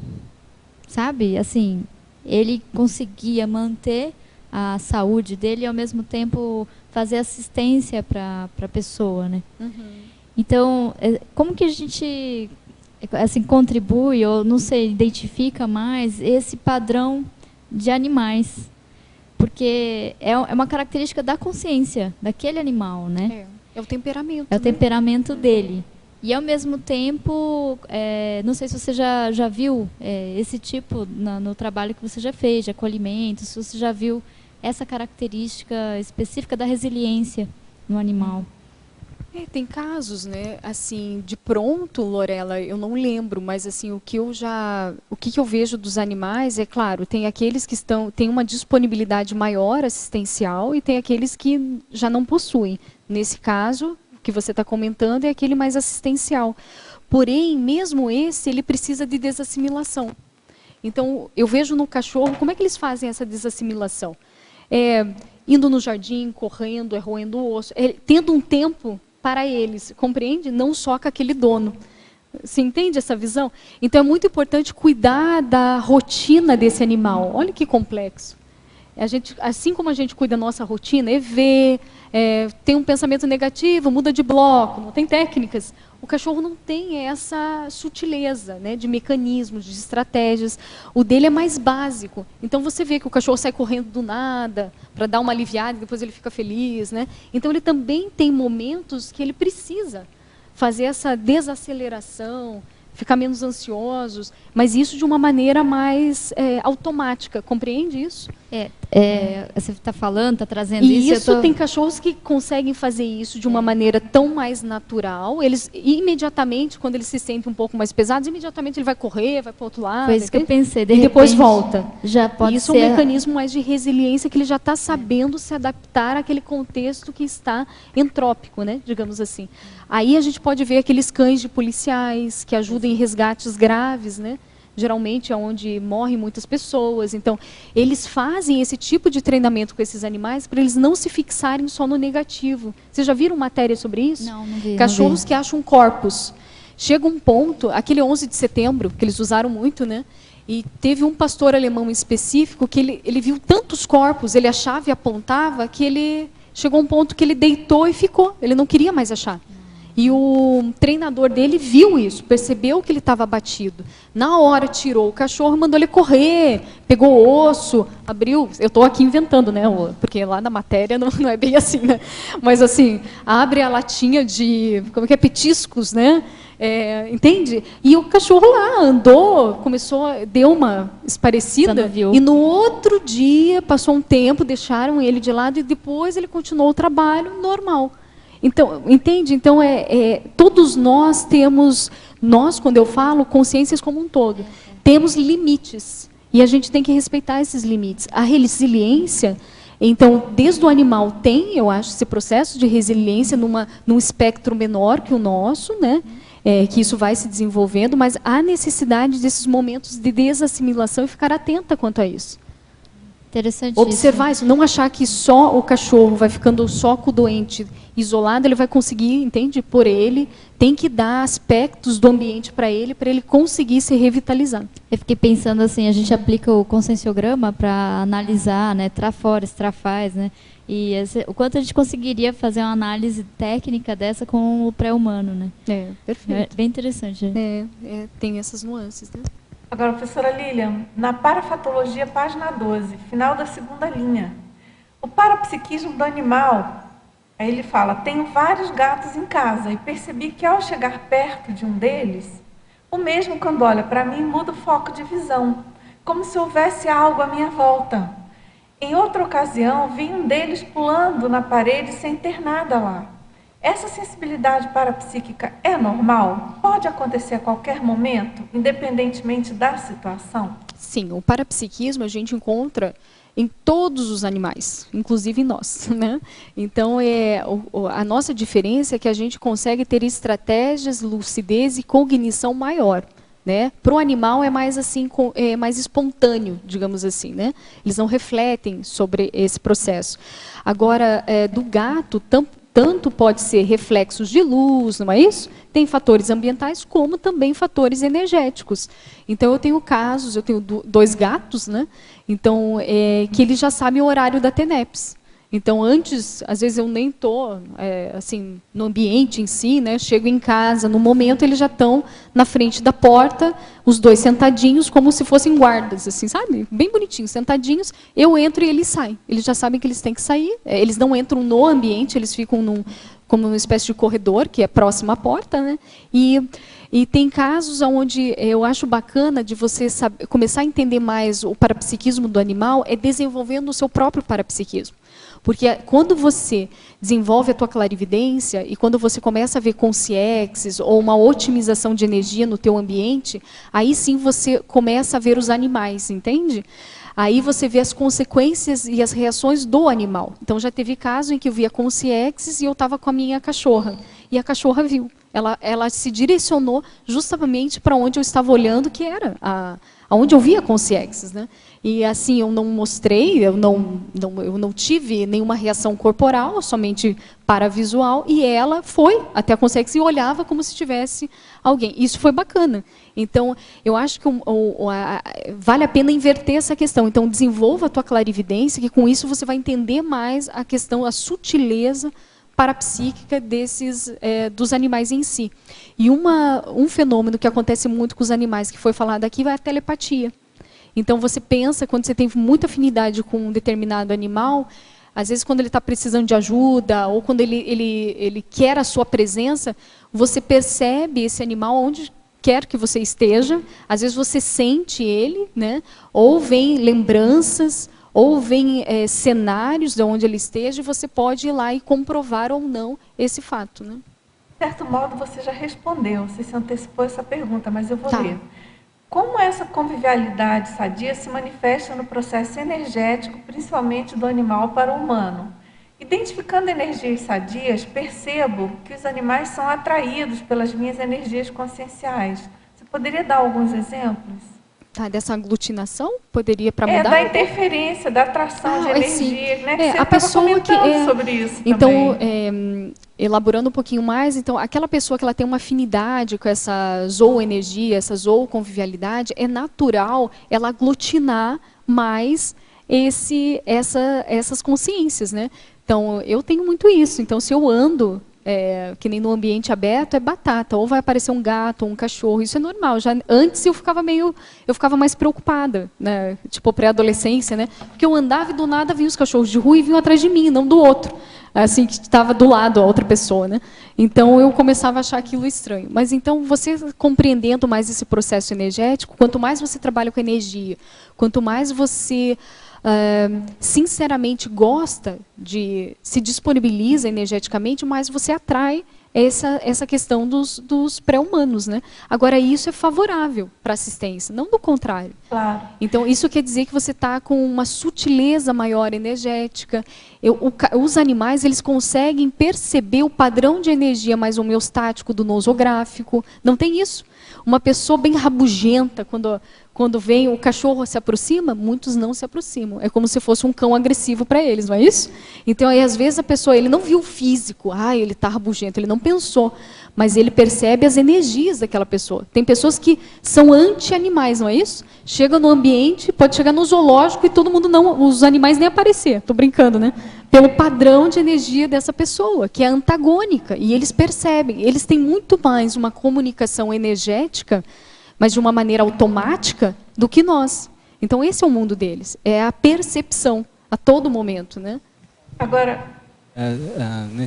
sabe? Assim, ele conseguia manter a saúde dele e, ao mesmo tempo, fazer assistência para a pessoa, né? Uhum. Então, como que a gente assim, contribui, ou não sei, identifica mais esse padrão de animais? Porque é uma característica da consciência daquele animal, né? É o temperamento. É o temperamento dele. E, ao mesmo tempo, não sei se você já viu esse tipo no trabalho que você já fez, de acolhimento, se você já viu essa característica específica da resiliência no animal. Tem casos, né, assim, de pronto, Lorela, eu não lembro, mas assim, o que eu vejo dos animais, é claro, tem aqueles que têm uma disponibilidade maior assistencial e tem aqueles que já não possuem. Nesse caso, o que você está comentando é aquele mais assistencial. Porém, mesmo esse, ele precisa de desassimilação. Então, eu vejo no cachorro, como é que eles fazem essa desassimilação? Indo no jardim, correndo, roendo o osso, tendo um tempo para eles, compreende? Não só com aquele dono. Você entende essa visão? Então, é muito importante cuidar da rotina desse animal. Olha que complexo. Assim como a gente cuida da nossa rotina, tem um pensamento negativo, muda de bloco, não tem técnicas. O cachorro não tem essa sutileza, né, de mecanismos, de estratégias. O dele é mais básico. Então, você vê que o cachorro sai correndo do nada para dar uma aliviada e depois ele fica feliz, né? Então, ele também tem momentos que ele precisa fazer essa desaceleração, ficar menos ansiosos, mas isso de uma maneira mais automática. Compreende isso? Você está falando, está trazendo e isso. Tem cachorros que conseguem fazer isso de uma maneira tão mais natural. Eles imediatamente, quando eles se sentem um pouco mais pesados, imediatamente ele vai correr, vai para o outro lado. Foi isso que eu pensei. E depois volta. Já pode isso ser... é um mecanismo mais de resiliência que ele já está sabendo se adaptar àquele contexto que está entrópico, né? Digamos assim. Aí a gente pode ver aqueles cães de policiais que ajudam em resgates graves, né? Geralmente é onde morrem muitas pessoas. Então, eles fazem esse tipo de treinamento com esses animais para eles não se fixarem só no negativo. Vocês já viram matéria sobre isso? Não vi. Cachorros que acham corpos. Chega um ponto, aquele 11 de setembro, que eles usaram muito, né? E teve um pastor alemão específico que ele viu tantos corpos, ele achava e apontava, que ele chegou a um ponto que ele deitou e ficou. Ele não queria mais achar. E o treinador dele viu isso, percebeu que ele estava abatido. Na hora tirou o cachorro, mandou ele correr, pegou o osso, abriu. Eu estou aqui inventando, né? Porque lá na matéria não é bem assim, né? Mas assim, abre a latinha de, petiscos, né? Entende? E o cachorro lá andou, deu uma esparecida. E no outro dia, passou um tempo, deixaram ele de lado e depois ele continuou o trabalho normal. Então, entende? Então, todos nós temos, quando eu falo, consciências como um todo, temos limites. E a gente tem que respeitar esses limites. A resiliência, então, desde o animal tem, eu acho, esse processo de resiliência num espectro menor que o nosso, né? Que isso vai se desenvolvendo, mas há necessidade desses momentos de desassimilação e ficar atenta quanto a isso. Interessante observar isso, não achar que só o cachorro vai ficando só com o doente isolado, ele vai conseguir, entende? Por ele, tem que dar aspectos do ambiente para ele conseguir se revitalizar. Eu fiquei pensando assim, a gente aplica o conscienciograma para analisar, né, trafores, trafais, né? E o quanto a gente conseguiria fazer uma análise técnica dessa com o pré-humano, né? Perfeito. Bem interessante. Tem essas nuances, né? Agora, professora Lilian, na parafatologia, página 12, final da segunda linha. O parapsiquismo do animal, aí ele fala, tenho vários gatos em casa e percebi que ao chegar perto de um deles, o mesmo quando olha para mim muda o foco de visão, como se houvesse algo à minha volta. Em outra ocasião, vi um deles pulando na parede sem ter nada lá. Essa sensibilidade parapsíquica é normal? Pode acontecer a qualquer momento, independentemente da situação? Sim, o parapsiquismo a gente encontra em todos os animais, inclusive em nós, né? Então, a nossa diferença é que a gente consegue ter estratégias, lucidez e cognição maior. Né? Para o animal é mais assim, mais espontâneo, digamos assim, né? Eles não refletem sobre esse processo. Agora, do gato, tanto pode ser reflexos de luz, não é isso? Tem fatores ambientais, como também fatores energéticos. Então, eu tenho 2 gatos, né? Então, que eles já sabem o horário da TENEPS. Então, antes, às vezes eu nem estou assim, no ambiente em si, né? Chego em casa, no momento eles já estão na frente da porta, os 2 sentadinhos, como se fossem guardas, assim, sabe? Bem bonitinhos, sentadinhos. Eu entro e eles saem. Eles já sabem que eles têm que sair. Eles não entram no ambiente, eles ficam como uma espécie de corredor, que é próximo à porta, né? E tem casos onde eu acho bacana de você começar a entender mais o parapsiquismo do animal, desenvolvendo o seu próprio parapsiquismo. Porque quando você desenvolve a tua clarividência e quando você começa a ver consciexes ou uma otimização de energia no teu ambiente, aí sim você começa a ver os animais, entende? Aí você vê as consequências e as reações do animal. Então já teve caso em que eu via consciexes e eu estava com a minha cachorra. E a cachorra viu. Ela se direcionou justamente para onde eu estava olhando, que era aonde eu via consciexes, né? E assim, eu não mostrei, eu não tive nenhuma reação corporal, somente paravisual, e ela foi até a consciência e olhava como se tivesse alguém. Isso foi bacana. Então, eu acho que vale a pena inverter essa questão. Então, desenvolva a tua clarividência, que com isso você vai entender mais a questão, a sutileza parapsíquica dos animais em si. E um fenômeno que acontece muito com os animais, que foi falado aqui, é a telepatia. Então, você pensa, quando você tem muita afinidade com um determinado animal, às vezes, quando ele está precisando de ajuda, ou quando ele quer a sua presença, você percebe esse animal onde quer que você esteja, às vezes você sente ele, né? Ou vem lembranças, ou vem cenários de onde ele esteja, e você pode ir lá e comprovar ou não esse fato. Né? De certo modo, você já respondeu, você se antecipou essa pergunta, mas eu vou ler. Como essa convivialidade sadia se manifesta no processo energético, principalmente do animal para o humano? Identificando energias sadias, percebo que os animais são atraídos pelas minhas energias conscienciais. Você poderia dar alguns exemplos? Dessa aglutinação? Poderia para mudar? Da interferência, da atração de energia, né? Que você a pessoa comentando sobre isso então, também. Elaborando um pouquinho mais, então, aquela pessoa que ela tem uma afinidade com essa zooenergia, essa zooconvivialidade, é natural ela aglutinar mais essas consciências, né? Então, eu tenho muito isso. Então, se eu ando, que nem no ambiente aberto, é batata. Ou vai aparecer um gato, ou um cachorro. Isso é normal. Já antes eu ficava mais preocupada, né? Tipo pré-adolescência, né? Porque eu andava e do nada vinha os cachorros de rua e vinham atrás de mim, não do outro. Assim, que estava do lado a outra pessoa, né? Então eu começava a achar aquilo estranho. Mas então você compreendendo mais esse processo energético, quanto mais você trabalha com energia, quanto mais você sinceramente gosta se disponibiliza energeticamente, mais você atrai essa questão dos pré-humanos, né? Agora, isso é favorável para a assistência, não do contrário. Claro. Então, isso quer dizer que você está com uma sutileza maior energética. Os animais, eles conseguem perceber o padrão de energia mais homeostático do nosográfico. Não tem isso. Uma pessoa bem rabugenta, quando vem o cachorro se aproxima, muitos não se aproximam. É como se fosse um cão agressivo para eles, não é isso? Então, aí, às vezes, a pessoa, ele não viu o físico, ele está rabugento, ele não pensou, mas ele percebe as energias daquela pessoa. Tem pessoas que são anti-animais, não é isso? Chega no ambiente, pode chegar no zoológico e todo mundo não, os animais nem aparecer, estou brincando, né? Pelo padrão de energia dessa pessoa, que é antagônica, e eles percebem, eles têm muito mais uma comunicação energética, mas de uma maneira automática, do que nós. Então, esse é o mundo deles, é a percepção a todo momento, né? Agora...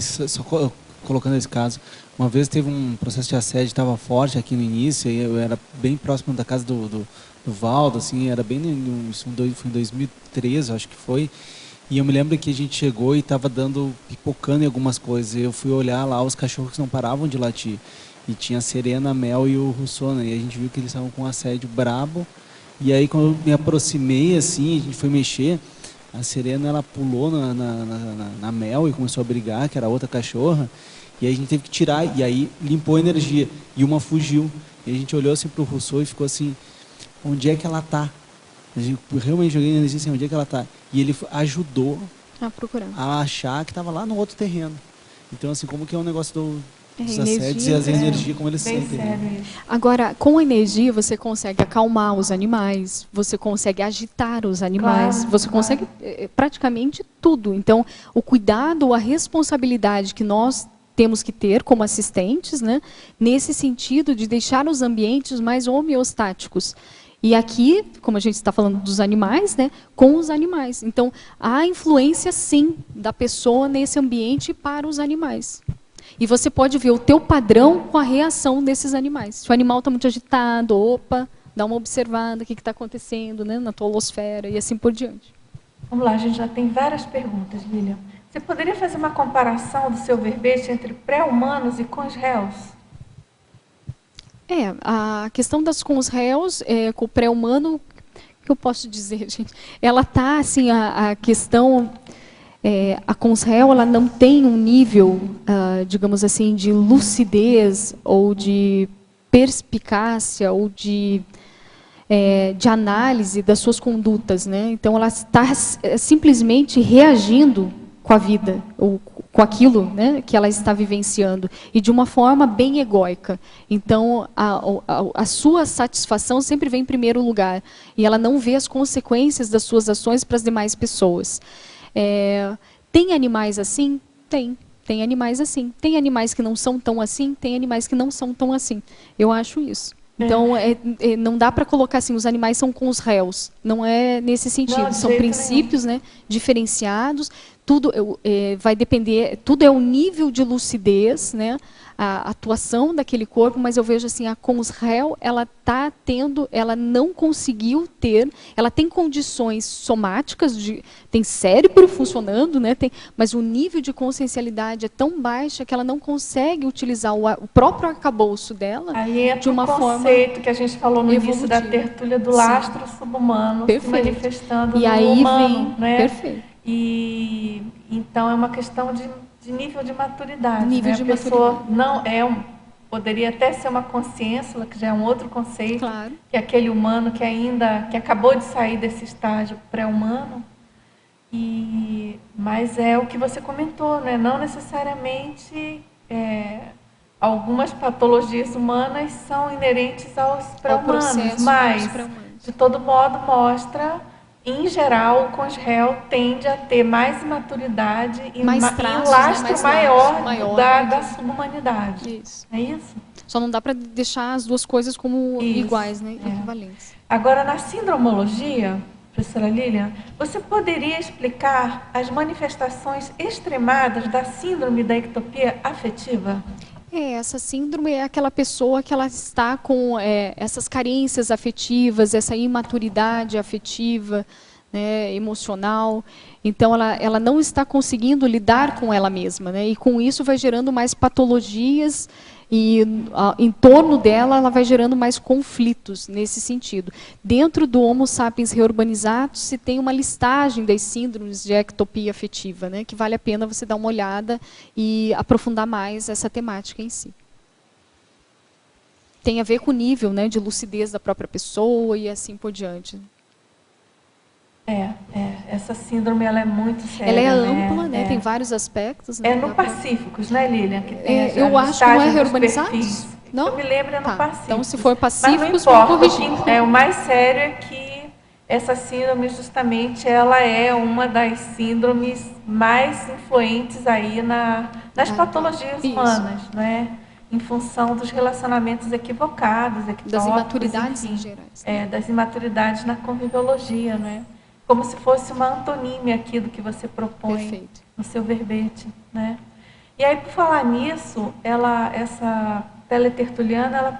Só colocando esse caso, uma vez teve um processo de assédio, estava forte aqui no início, e eu era bem próximo da casa do Valdo, assim, era bem foi em 2013, acho que foi, e eu me lembro que a gente chegou e estava pipocando em algumas coisas, eu fui olhar lá, os cachorros não paravam de latir, e tinha a Serena, a Mel e o Rousseau, né? E a gente viu que eles estavam com um assédio brabo, e aí quando eu me aproximei, assim, a gente foi mexer, a Serena, ela pulou na Mel e começou a brigar, que era outra cachorra, e aí a gente teve que tirar, e aí limpou a energia, e uma fugiu. E a gente olhou assim para o Rousseau e ficou assim, onde é que ela está? Realmente joguei energia assim, onde é que ela está? E ele ajudou a achar que estava lá no outro terreno. Então, assim, como que é um negócio dos assédios e as energias, como eles sentem. Né? Agora, com a energia, você consegue acalmar os animais, você consegue agitar os animais, você consegue praticamente tudo. Então, o cuidado, a responsabilidade que nós temos que ter como assistentes, né, nesse sentido de deixar os ambientes mais homeostáticos. E aqui, como a gente está falando dos animais, né, com os animais. Então, há influência, sim, da pessoa nesse ambiente para os animais. E você pode ver o teu padrão com a reação desses animais. Se o animal está muito agitado, dá uma observada, o que está acontecendo, né, na tua holosfera e assim por diante. Vamos lá, a gente já tem várias perguntas, Lilian. Você poderia fazer uma comparação do seu verbete entre pré-humanos e cons-réus? A questão das cons-réus, com o pré-humano, o que eu posso dizer, gente? Ela está, assim, a questão... a cons-réu, ela não tem um nível, digamos assim, de lucidez ou de perspicácia ou de análise das suas condutas, né? Então, ela está simplesmente reagindo com a vida, ou com aquilo, né, que ela está vivenciando, e de uma forma bem egóica. Então, a sua satisfação sempre vem em primeiro lugar, e ela não vê as consequências das suas ações para as demais pessoas. Tem animais assim? Tem animais assim. Tem animais que não são tão assim? Tem animais que não são tão assim. Eu acho isso. Então, não dá para colocar assim, os animais são com os réus. Não é nesse sentido. Não, são princípios, né, diferenciados. Tudo vai depender, tudo é o nível de lucidez, né, a atuação daquele corpo, mas eu vejo assim, a cons-réu, ela não conseguiu ter, ela tem condições somáticas, tem cérebro funcionando, né, mas o nível de consciencialidade é tão baixa que ela não consegue utilizar o próprio arcabouço dela de uma forma conceito que a gente falou no início da tertúlia do lastro subhumano se manifestando e no aí humano, né? Perfeito. E então é uma questão de nível de maturidade. Nível né? de a pessoa maturidade. não poderia até ser uma consciência, que já é um outro conceito, claro. Que é aquele humano que acabou de sair desse estágio pré-humano. Mas é o que você comentou, né? Não necessariamente algumas patologias humanas são inerentes aos pré-humanos, mas de todo modo mostra. Em geral, o cons-réu tende a ter mais maturidade e um lastro maior da subhumanidade. Isso. É isso? Só não dá para deixar as duas coisas como iguais, né? Equivalentes. Agora, na sindromologia, professora Lilian, você poderia explicar as manifestações extremadas da síndrome da ectopia afetiva? Essa síndrome é aquela pessoa que ela está com essas carências afetivas, essa imaturidade afetiva, né, emocional. Então, ela não está conseguindo lidar com ela mesma, né, e com isso vai gerando mais patologias e em torno dela ela vai gerando mais conflitos nesse sentido. Dentro do Homo sapiens reurbanizado se tem uma listagem das síndromes de ectopia afetiva, né, que vale a pena você dar uma olhada e aprofundar mais essa temática em si. Tem a ver com o nível, né, de lucidez da própria pessoa e assim por diante. Essa síndrome ela é muito séria. Ela é ampla, né? Tem vários aspectos. Né? É no Pacíficos, né, Lilian? Que tem eu acho que não é reurbanizado. Não? Eu me lembro, é no Pacíficos. Então, se for Pacíficos, vamos corrigir. O mais sério é que essa síndrome, justamente, ela é uma das síndromes mais influentes aí nas patologias humanas, né? Em função dos relacionamentos equivocados, das imaturidades em gerais. Né? Das imaturidades na conviviologia, né? Como se fosse uma antonímia aqui do que você propõe Perfeito. No seu verbete, né? E aí, por falar nisso, essa teletertuliana, ela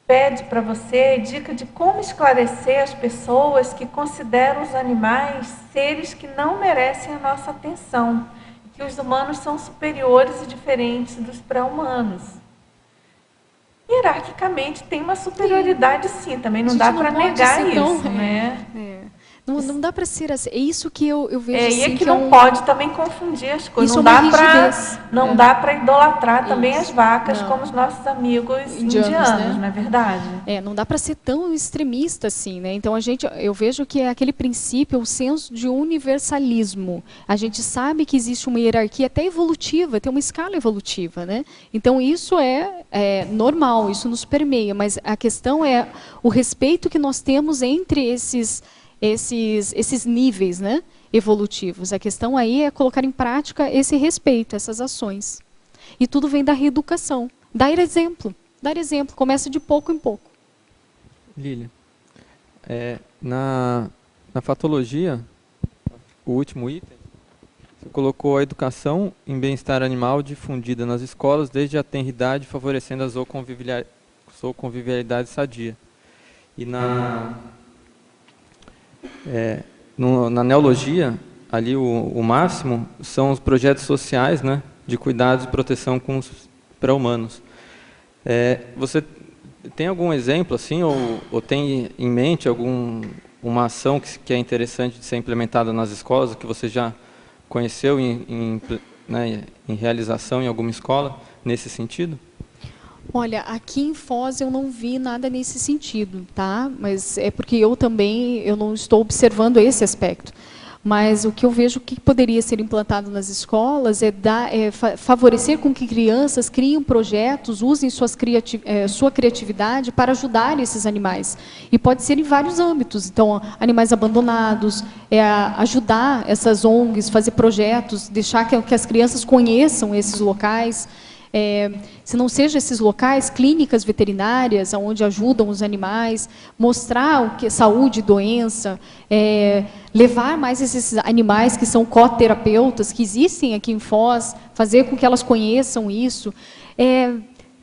pede para você dica de como esclarecer as pessoas que consideram os animais seres que não merecem a nossa atenção, que os humanos são superiores e diferentes dos pré-humanos. Hierarquicamente tem uma superioridade, sim, também não dá para negar isso, né? Não dá para ser assim. É isso que eu vejo assim, e é que não pode também confundir as coisas. Isso Não dá para idolatrar também as vacas como os nossos amigos indianos, não é verdade? Não dá para ser tão extremista assim, né? Então eu vejo que é aquele princípio, o senso de universalismo. A gente sabe que existe uma hierarquia até evolutiva, tem uma escala evolutiva, né? Então isso é normal, isso nos permeia, mas a questão é o respeito que nós temos entre esses níveis, né, evolutivos. A questão aí é colocar em prática esse respeito, essas ações. E tudo vem da reeducação. Dar exemplo, começa de pouco em pouco. Lília, na fatologia, o último item, você colocou a educação em bem-estar animal difundida nas escolas desde a tenridade, favorecendo a zooconvivialidade sadia. E na neologia, ali o máximo são os projetos sociais, né, de cuidados e proteção com os pré-humanos. Você tem algum exemplo assim, ou tem em mente uma ação que é interessante de ser implementada nas escolas, que você já conheceu em realização em alguma escola nesse sentido? Olha, aqui em Foz eu não vi nada nesse sentido, tá? Mas é porque eu não estou observando esse aspecto. Mas o que eu vejo que poderia ser implantado nas escolas é favorecer com que crianças criem projetos, usem sua criatividade para ajudar esses animais. E pode ser em vários âmbitos. Então, animais abandonados, ajudar essas ONGs, fazer projetos, deixar que as crianças conheçam esses locais. Se não seja esses locais, clínicas veterinárias, onde ajudam os animais, mostrar o que é saúde e doença, levar mais esses animais que são coterapeutas, que existem aqui em Foz, fazer com que elas conheçam isso,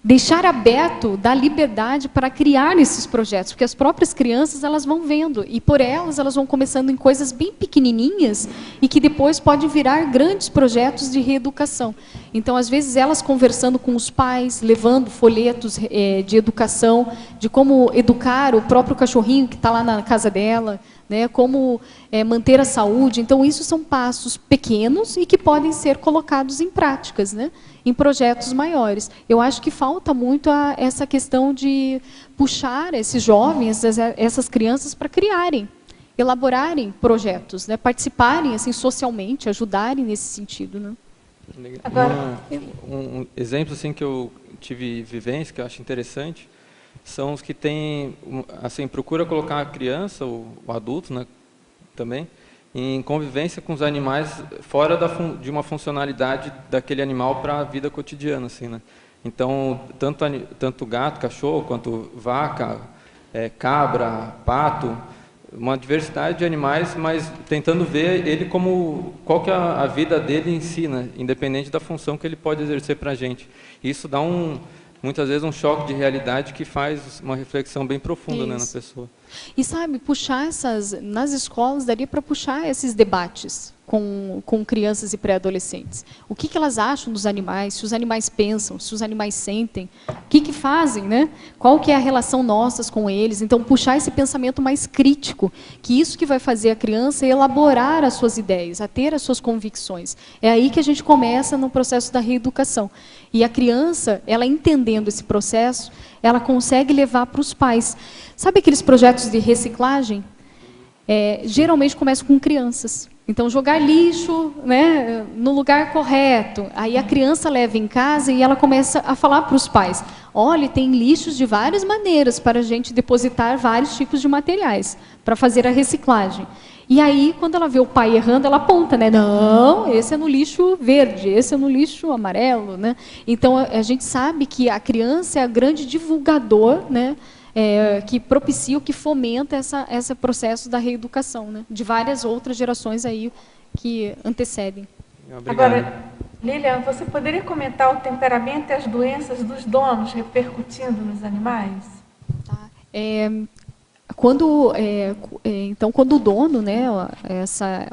deixar aberto, dar liberdade para criar esses projetos, porque as próprias crianças elas vão vendo, e por elas vão começando em coisas bem pequenininhas, e que depois podem virar grandes projetos de reeducação. Então, às vezes, elas conversando com os pais, levando folhetos de educação, de como educar o próprio cachorrinho que está lá na casa dela, né, como manter a saúde. Então, isso são passos pequenos e que podem ser colocados em práticas, né, em projetos maiores. Eu acho que falta muito essa questão de puxar esses jovens, essas crianças, para criarem, elaborarem projetos, né, participarem assim, socialmente, ajudarem nesse sentido. Né. Agora, um exemplo assim, que eu tive vivência, que eu acho interessante, são os que têm, assim, procura colocar a criança, o adulto, né, também, em convivência com os animais fora de uma funcionalidade daquele animal para a vida cotidiana, assim, né? Então, tanto gato, cachorro, quanto vaca, cabra, pato, uma diversidade de animais, mas tentando ver ele como qual que é a vida dele em si, né? Independente da função que ele pode exercer para a gente. Isso dá muitas vezes um choque de realidade que faz uma reflexão bem profunda, né, na pessoa. E sabe, nas escolas daria para puxar esses debates com crianças e pré-adolescentes. O que elas acham dos animais, se os animais pensam, se os animais sentem, o que fazem, né? Qual que é a relação nossas com eles. Então, puxar esse pensamento mais crítico, que isso que vai fazer a criança elaborar as suas ideias, a ter as suas convicções. É aí que a gente começa no processo da reeducação. E a criança, ela entendendo esse processo, ela consegue levar para os pais. Sabe aqueles projetos de reciclagem? Geralmente começam com crianças. Então, jogar lixo, né, no lugar correto. Aí a criança leva em casa e ela começa a falar para os pais: olha, tem lixos de várias maneiras para a gente depositar vários tipos de materiais para fazer a reciclagem. E aí, quando ela vê o pai errando, ela aponta, né? Não, esse é no lixo verde, esse é no lixo amarelo, né? Então, a gente sabe que a criança é a grande divulgador, né? Que propicia, que fomenta esse processo da reeducação, né? De várias outras gerações aí que antecedem. Obrigado. Agora, Lilian, você poderia comentar o temperamento e as doenças dos donos repercutindo nos animais? Tá. Quando o dono, né,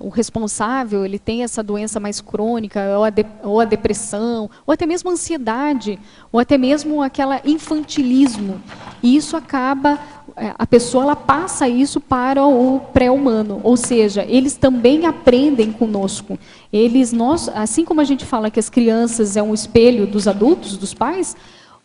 o responsável, ele tem essa doença mais crônica, ou a depressão, ou até mesmo a ansiedade, ou até mesmo aquele infantilismo, e isso acaba, a pessoa ela passa isso para o pré-humano, ou seja, eles também aprendem conosco. Assim como a gente fala que as crianças é um espelho dos adultos, dos pais,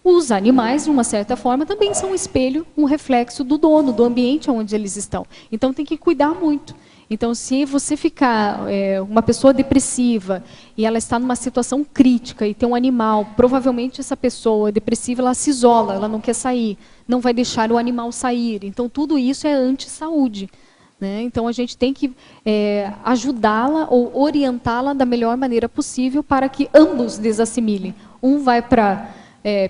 os animais, de uma certa forma, também são um espelho, um reflexo do dono, do ambiente onde eles estão. Então, tem que cuidar muito. Então, se você ficar uma pessoa depressiva e ela está numa situação crítica e tem um animal, provavelmente essa pessoa depressiva, ela se isola, ela não quer sair, não vai deixar o animal sair. Então, tudo isso é anti-saúde, né? Então, a gente tem que ajudá-la ou orientá-la da melhor maneira possível para que ambos desassimilem. Um vai para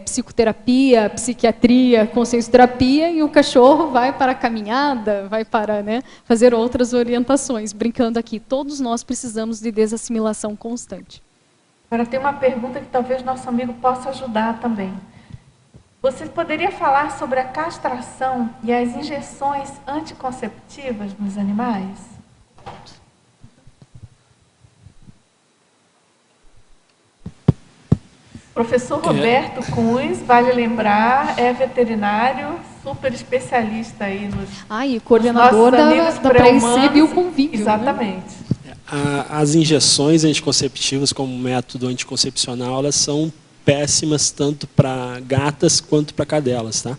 psicoterapia, psiquiatria, consciencioterapia, e o cachorro vai para a caminhada, vai para, né, fazer outras orientações. Brincando aqui, todos nós precisamos de desassimilação constante. Agora tem uma pergunta que talvez nosso amigo possa ajudar também. Você poderia falar sobre a castração e as injeções anticonceptivas nos animais? Professor Roberto Cunz, vale lembrar, é veterinário, super especialista aí nos e coordenador da pré-IC Bioconvívio. Exatamente. Né? As injeções anticonceptivas como método anticoncepcional, elas são péssimas tanto para gatas quanto para cadelas. Tá?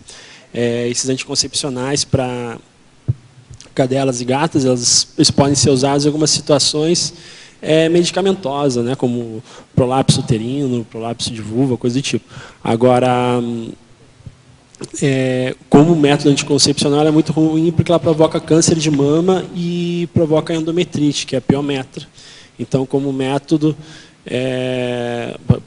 Esses anticoncepcionais para cadelas e gatas, eles podem ser usados em algumas situações medicamentosa, né, como prolapso uterino, prolapso de vulva, coisa do tipo. Agora, como método anticoncepcional, ela é muito ruim porque ela provoca câncer de mama e provoca endometrite, que é a piometra. Então, como método,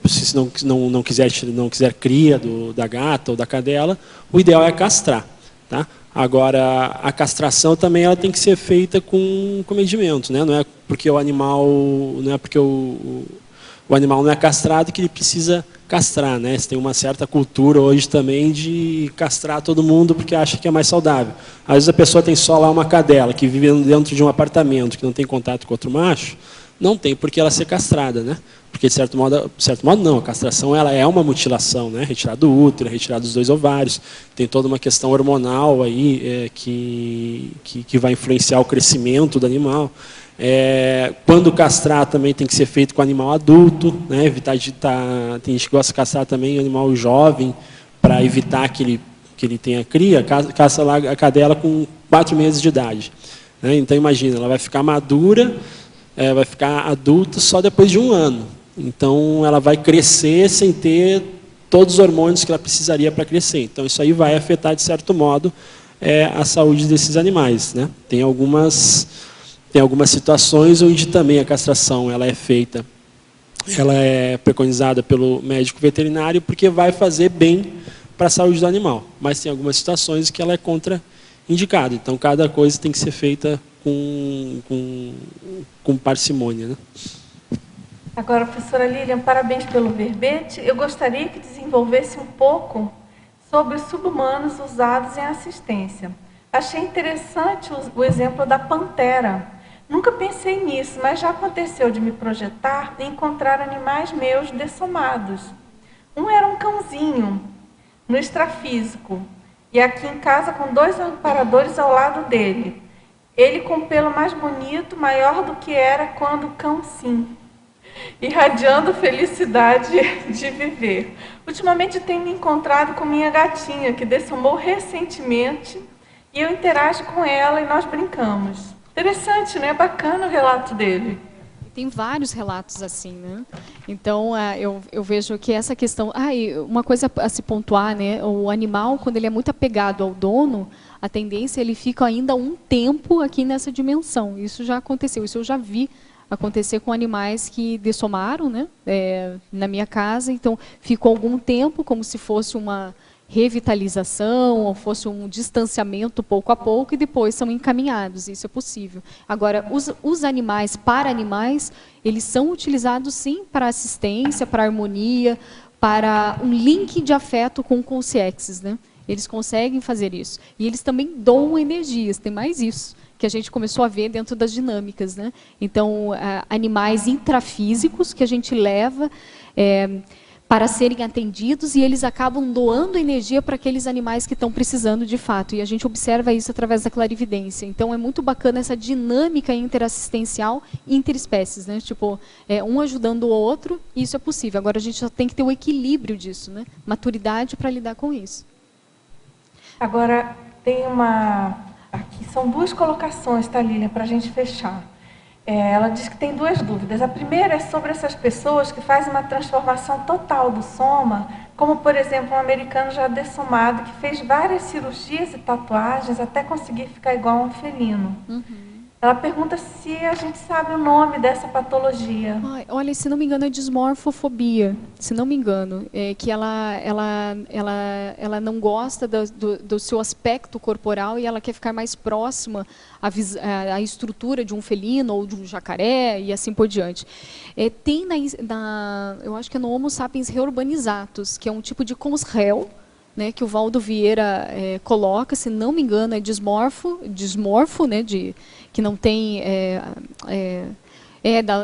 se não quiser cria da gata ou da cadela, o ideal é castrar. Tá? Agora, a castração também ela tem que ser feita com medimento, né? Não é porque o animal não é castrado que ele precisa castrar, né? Você tem uma certa cultura hoje também de castrar todo mundo porque acha que é mais saudável. Às vezes a pessoa tem só lá uma cadela que vive dentro de um apartamento que não tem contato com outro macho, não tem por que ela ser castrada, né? Porque de certo modo não, a castração ela é uma mutilação, né? Retirar do útero, retirar dos 2 ovários, tem toda uma questão hormonal aí que vai influenciar o crescimento do animal. Quando castrar também tem que ser feito com animal adulto, né? Evitar de tem gente que gosta de castrar também animal jovem para evitar que ele tenha cria, caça lá a cadela com 4 meses de idade, né? Então imagina, ela vai ficar madura, vai ficar adulta só depois de 1 ano. Então, ela vai crescer sem ter todos os hormônios que ela precisaria para crescer. Então, isso aí vai afetar, de certo modo, a saúde desses animais, né? Tem algumas situações onde também a castração ela é feita, ela é preconizada pelo médico veterinário porque vai fazer bem para a saúde do animal. Mas tem algumas situações que ela é contraindicada. Então, cada coisa tem que ser feita com parcimônia, né? Agora, professora Lilian, parabéns pelo verbete. Eu gostaria que desenvolvesse um pouco sobre os subhumanos usados em assistência. Achei interessante o exemplo da pantera. Nunca pensei nisso, mas já aconteceu de me projetar e encontrar animais meus dessomados. Um era um cãozinho, no extrafísico, e aqui em casa com 2 amparadores ao lado dele. Ele com o pelo mais bonito, maior do que era quando cão sim, irradiando felicidade de viver. Ultimamente tenho me encontrado com minha gatinha, que dessomou recentemente, e eu interajo com ela e nós brincamos. Interessante, né? Bacana o relato dele. Tem vários relatos assim, né? Então, eu vejo que essa questão... e uma coisa a se pontuar, né? O animal, quando ele é muito apegado ao dono, a tendência ele fica ainda um tempo aqui nessa dimensão. Isso já aconteceu, isso eu já vi acontecer com animais que dessomaram, né? Na minha casa. Então, ficou algum tempo, como se fosse uma revitalização, ou fosse um distanciamento pouco a pouco, e depois são encaminhados, isso é possível. Agora, os animais, para animais, eles são utilizados sim para assistência, para harmonia, para um link de afeto com consciências, né? Eles conseguem fazer isso. E eles também doam energias, tem mais isso, que a gente começou a ver dentro das dinâmicas, né? Então, animais intrafísicos que a gente leva para serem atendidos, e eles acabam doando energia para aqueles animais que estão precisando de fato. E a gente observa isso através da clarividência. Então, é muito bacana essa dinâmica interassistencial interespécies, né? Tipo, um ajudando o outro, e isso é possível. Agora, a gente só tem que ter o equilíbrio disso, né? Maturidade para lidar com isso. Agora, tem aqui são 2 colocações, tá, Lilian, para a gente fechar. Ela diz que tem 2 dúvidas. A primeira é sobre essas pessoas que fazem uma transformação total do soma, como, por exemplo, um americano já dessomado, que fez várias cirurgias e tatuagens até conseguir ficar igual a um felino. Uhum. Ela pergunta se a gente sabe o nome dessa patologia. Olha, se não me engano, é dismorfofobia. Se não me engano, que ela não gosta do seu aspecto corporal e ela quer ficar mais próxima à estrutura de um felino ou de um jacaré e assim por diante. Tem eu acho que é no Homo sapiens reurbanizatus, que é um tipo de consréu, né, que o Valdo Vieira coloca, se não me engano, é dismorfo, né, que não tem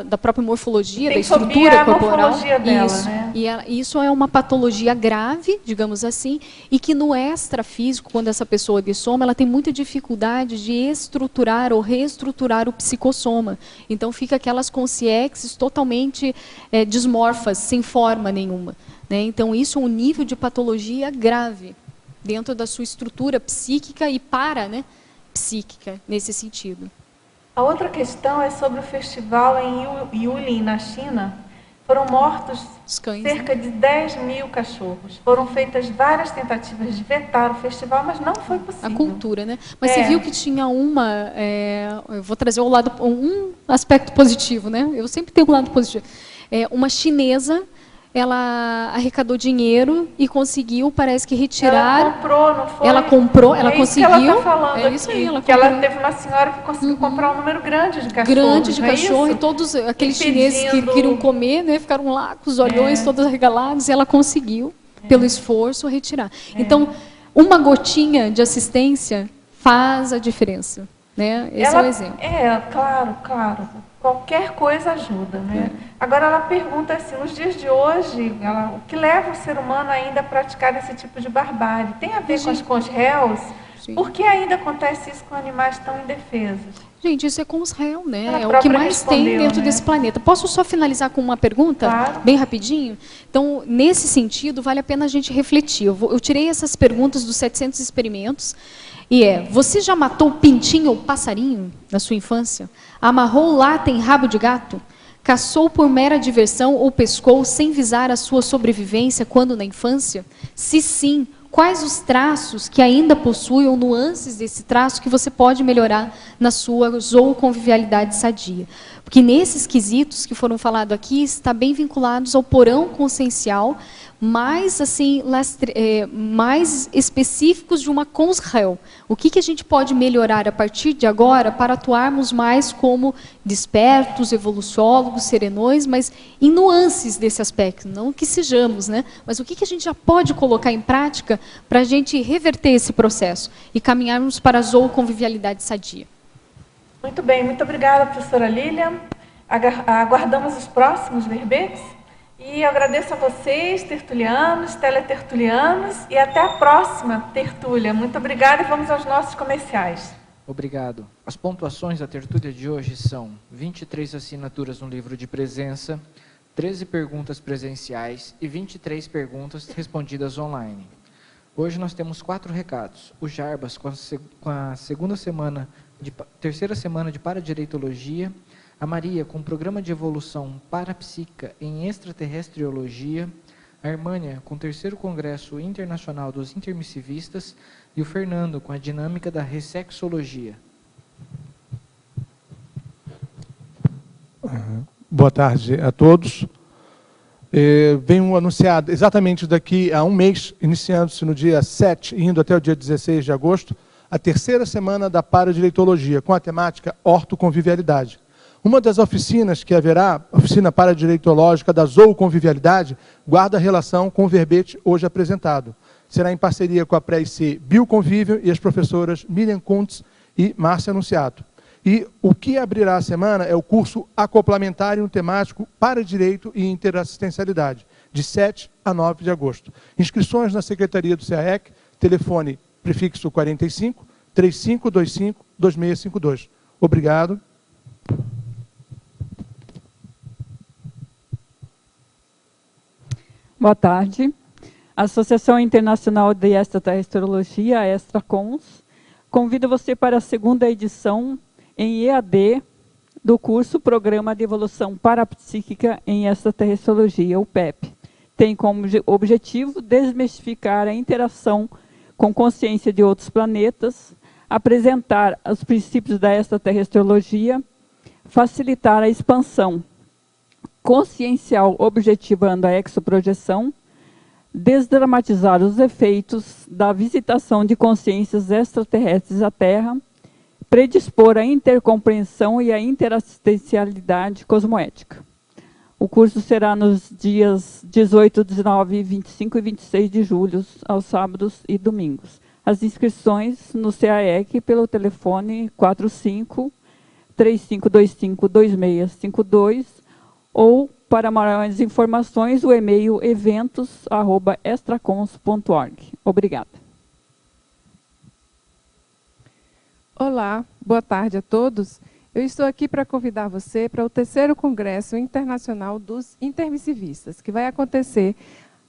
da própria morfologia, da estrutura corporal. Morfologia dela, isso, né? E isso é uma patologia grave, digamos assim, e que no extrafísico, quando essa pessoa dessoma, ela tem muita dificuldade de estruturar ou reestruturar o psicossoma. Então fica aquelas consciências totalmente dismorfas, sem forma nenhuma. Né? Então isso é um nível de patologia grave dentro da sua estrutura psíquica e psíquica, nesse sentido. A outra questão é sobre o festival em Yulin, na China. Foram mortos cerca de 10 mil cachorros. Foram feitas várias tentativas de vetar o festival, mas não foi possível. A cultura, né? Mas você viu que tinha eu vou trazer um aspecto positivo, né? Eu sempre tenho um lado positivo. Uma chinesa, ela arrecadou dinheiro e conseguiu, parece que retirar... Ela comprou, não foi? Ela comprou, ela conseguiu... Que ela está falando isso aí, ela teve uma senhora que conseguiu comprar um número grande de cachorros. Grande de cachorro, e todos aqueles chineses que queriam comer, né, ficaram lá com os olhões todos arregalados, e ela conseguiu, pelo esforço, retirar. Então, uma gotinha de assistência faz a diferença. Né? Esse é o exemplo. Claro. Qualquer coisa ajuda, né? Agora ela pergunta assim, nos dias de hoje, o que leva o ser humano ainda a praticar esse tipo de barbárie? Tem a ver com os réus? Sim. Por que ainda acontece isso com animais tão indefesos? Gente, isso é com os réus, né? É o que mais tem dentro desse planeta. Posso só finalizar com uma pergunta? Claro. Bem rapidinho? Então, nesse sentido, vale a pena a gente refletir. Eu tirei essas perguntas dos 700 experimentos. Você já matou pintinho ou passarinho na sua infância? Amarrou lata em rabo de gato? Caçou por mera diversão ou pescou sem visar a sua sobrevivência quando na infância? Se sim, quais os traços que ainda possuem ou nuances desse traço que você pode melhorar na sua zooconvivialidade sadia? Porque nesses quesitos que foram falados aqui, está bem vinculados ao porão consciencial, mais assim, mais específicos de uma consrel. O que a gente pode melhorar a partir de agora para atuarmos mais como despertos, evoluciólogos, serenões, mas em nuances desse aspecto, não que sejamos, né? Mas o que a gente já pode colocar em prática para a gente reverter esse processo e caminharmos para a zooconvivialidade sadia. Muito bem, muito obrigada, professora Lilian. Aguardamos os próximos verbetes. E eu agradeço a vocês, tertulianos, teletertulianos, e até a próxima tertúlia. Muito obrigada e vamos aos nossos comerciais. Obrigado. As pontuações da tertúlia de hoje são 23 assinaturas no livro de presença, 13 perguntas presenciais e 23 perguntas respondidas online. Hoje nós temos 4 recados. O Jarbas, com a terceira semana de Paradireitologia, a Maria, com o programa de evolução parapsíquica em extraterrestriologia, a Hermânia, com o 3º Congresso Internacional dos Intermissivistas, e o Fernando, com a dinâmica da ressexologia. Boa tarde a todos. Venho anunciar exatamente daqui a um mês, iniciando-se no dia 7 e indo até o dia 16 de agosto, a terceira semana da Paradireitologia, com a temática ortoconvivialidade. Uma das oficinas que haverá, a oficina paradireitológica da zooconvivialidade, guarda relação com o verbete hoje apresentado. Será em parceria com a pré-IC Bioconvívio e as professoras Miriam Kuntz e Márcia Anunciato. E o que abrirá a semana é o curso acoplamentário temático para direito e interassistencialidade, de 7 a 9 de agosto. Inscrições na Secretaria do CAEC, telefone prefixo 45 3525 2652. Obrigado. Boa tarde. A Associação Internacional de Extraterrestriologia, a ExtraCons, convida você para a 2ª edição em EAD do curso Programa de Evolução Parapsíquica em Extraterrestriologia, o PEP. Tem como objetivo desmistificar a interação com consciência de outros planetas, apresentar os princípios da extraterrestriologia, facilitar a expansão consciencial objetivando a exoprojeção, desdramatizar os efeitos da visitação de consciências extraterrestres à Terra, predispor a intercompreensão e a interassistencialidade cosmoética. O curso será nos dias 18, 19, 25 e 26 de julho, aos sábados e domingos. As inscrições no CAEC pelo telefone 45-3525-2652 ou, para maiores informações, o e-mail eventos@extracons.org. Obrigada. Olá, boa tarde a todos. Eu estou aqui para convidar você para o 3º Congresso Internacional dos Intermissivistas, que vai acontecer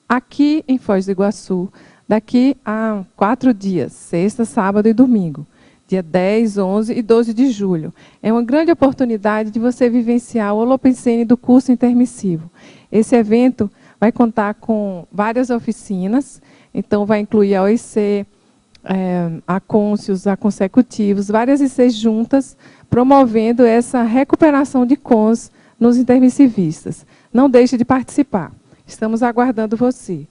aqui em Foz do Iguaçu, daqui a 4 dias, sexta, sábado e domingo, dia 10, 11 e 12 de julho. É uma grande oportunidade de você vivenciar o Holopensene do curso intermissivo. Esse evento vai contar com várias oficinas, então vai incluir a OIC, a Côncios, a Consecutivos, várias ICs juntas, promovendo essa recuperação de cons nos intermissivistas. Não deixe de participar. Estamos aguardando você.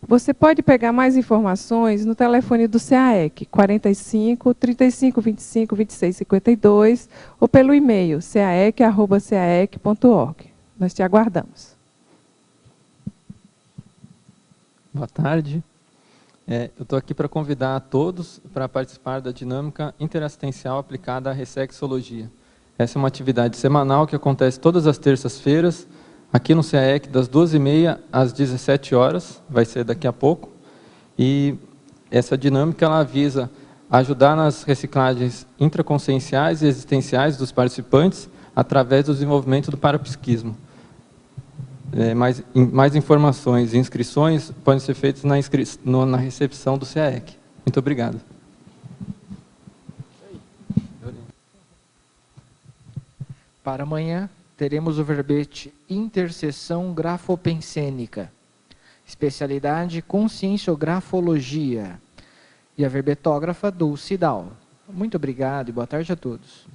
Você pode pegar mais informações no telefone do CAEC, 45 3525 2652, ou pelo e-mail caec@caec.org. Nós te aguardamos. Boa tarde. Eu estou aqui para convidar a todos para participar da dinâmica interassistencial aplicada à ressexologia. Essa é uma atividade semanal que acontece todas as terças-feiras, aqui no CAEC, das 12h30 às 17 horas, vai ser daqui a pouco. E essa dinâmica ela visa ajudar nas reciclagens intraconscienciais e existenciais dos participantes através do desenvolvimento do parapsiquismo. Mais informações e inscrições podem ser feitas na recepção do CAEC. Muito obrigado. Para amanhã, teremos o verbete Intercessão Grafopensênica, especialidade Conscienciografologia, e a verbetógrafa Dulce Dal. Muito obrigado e boa tarde a todos.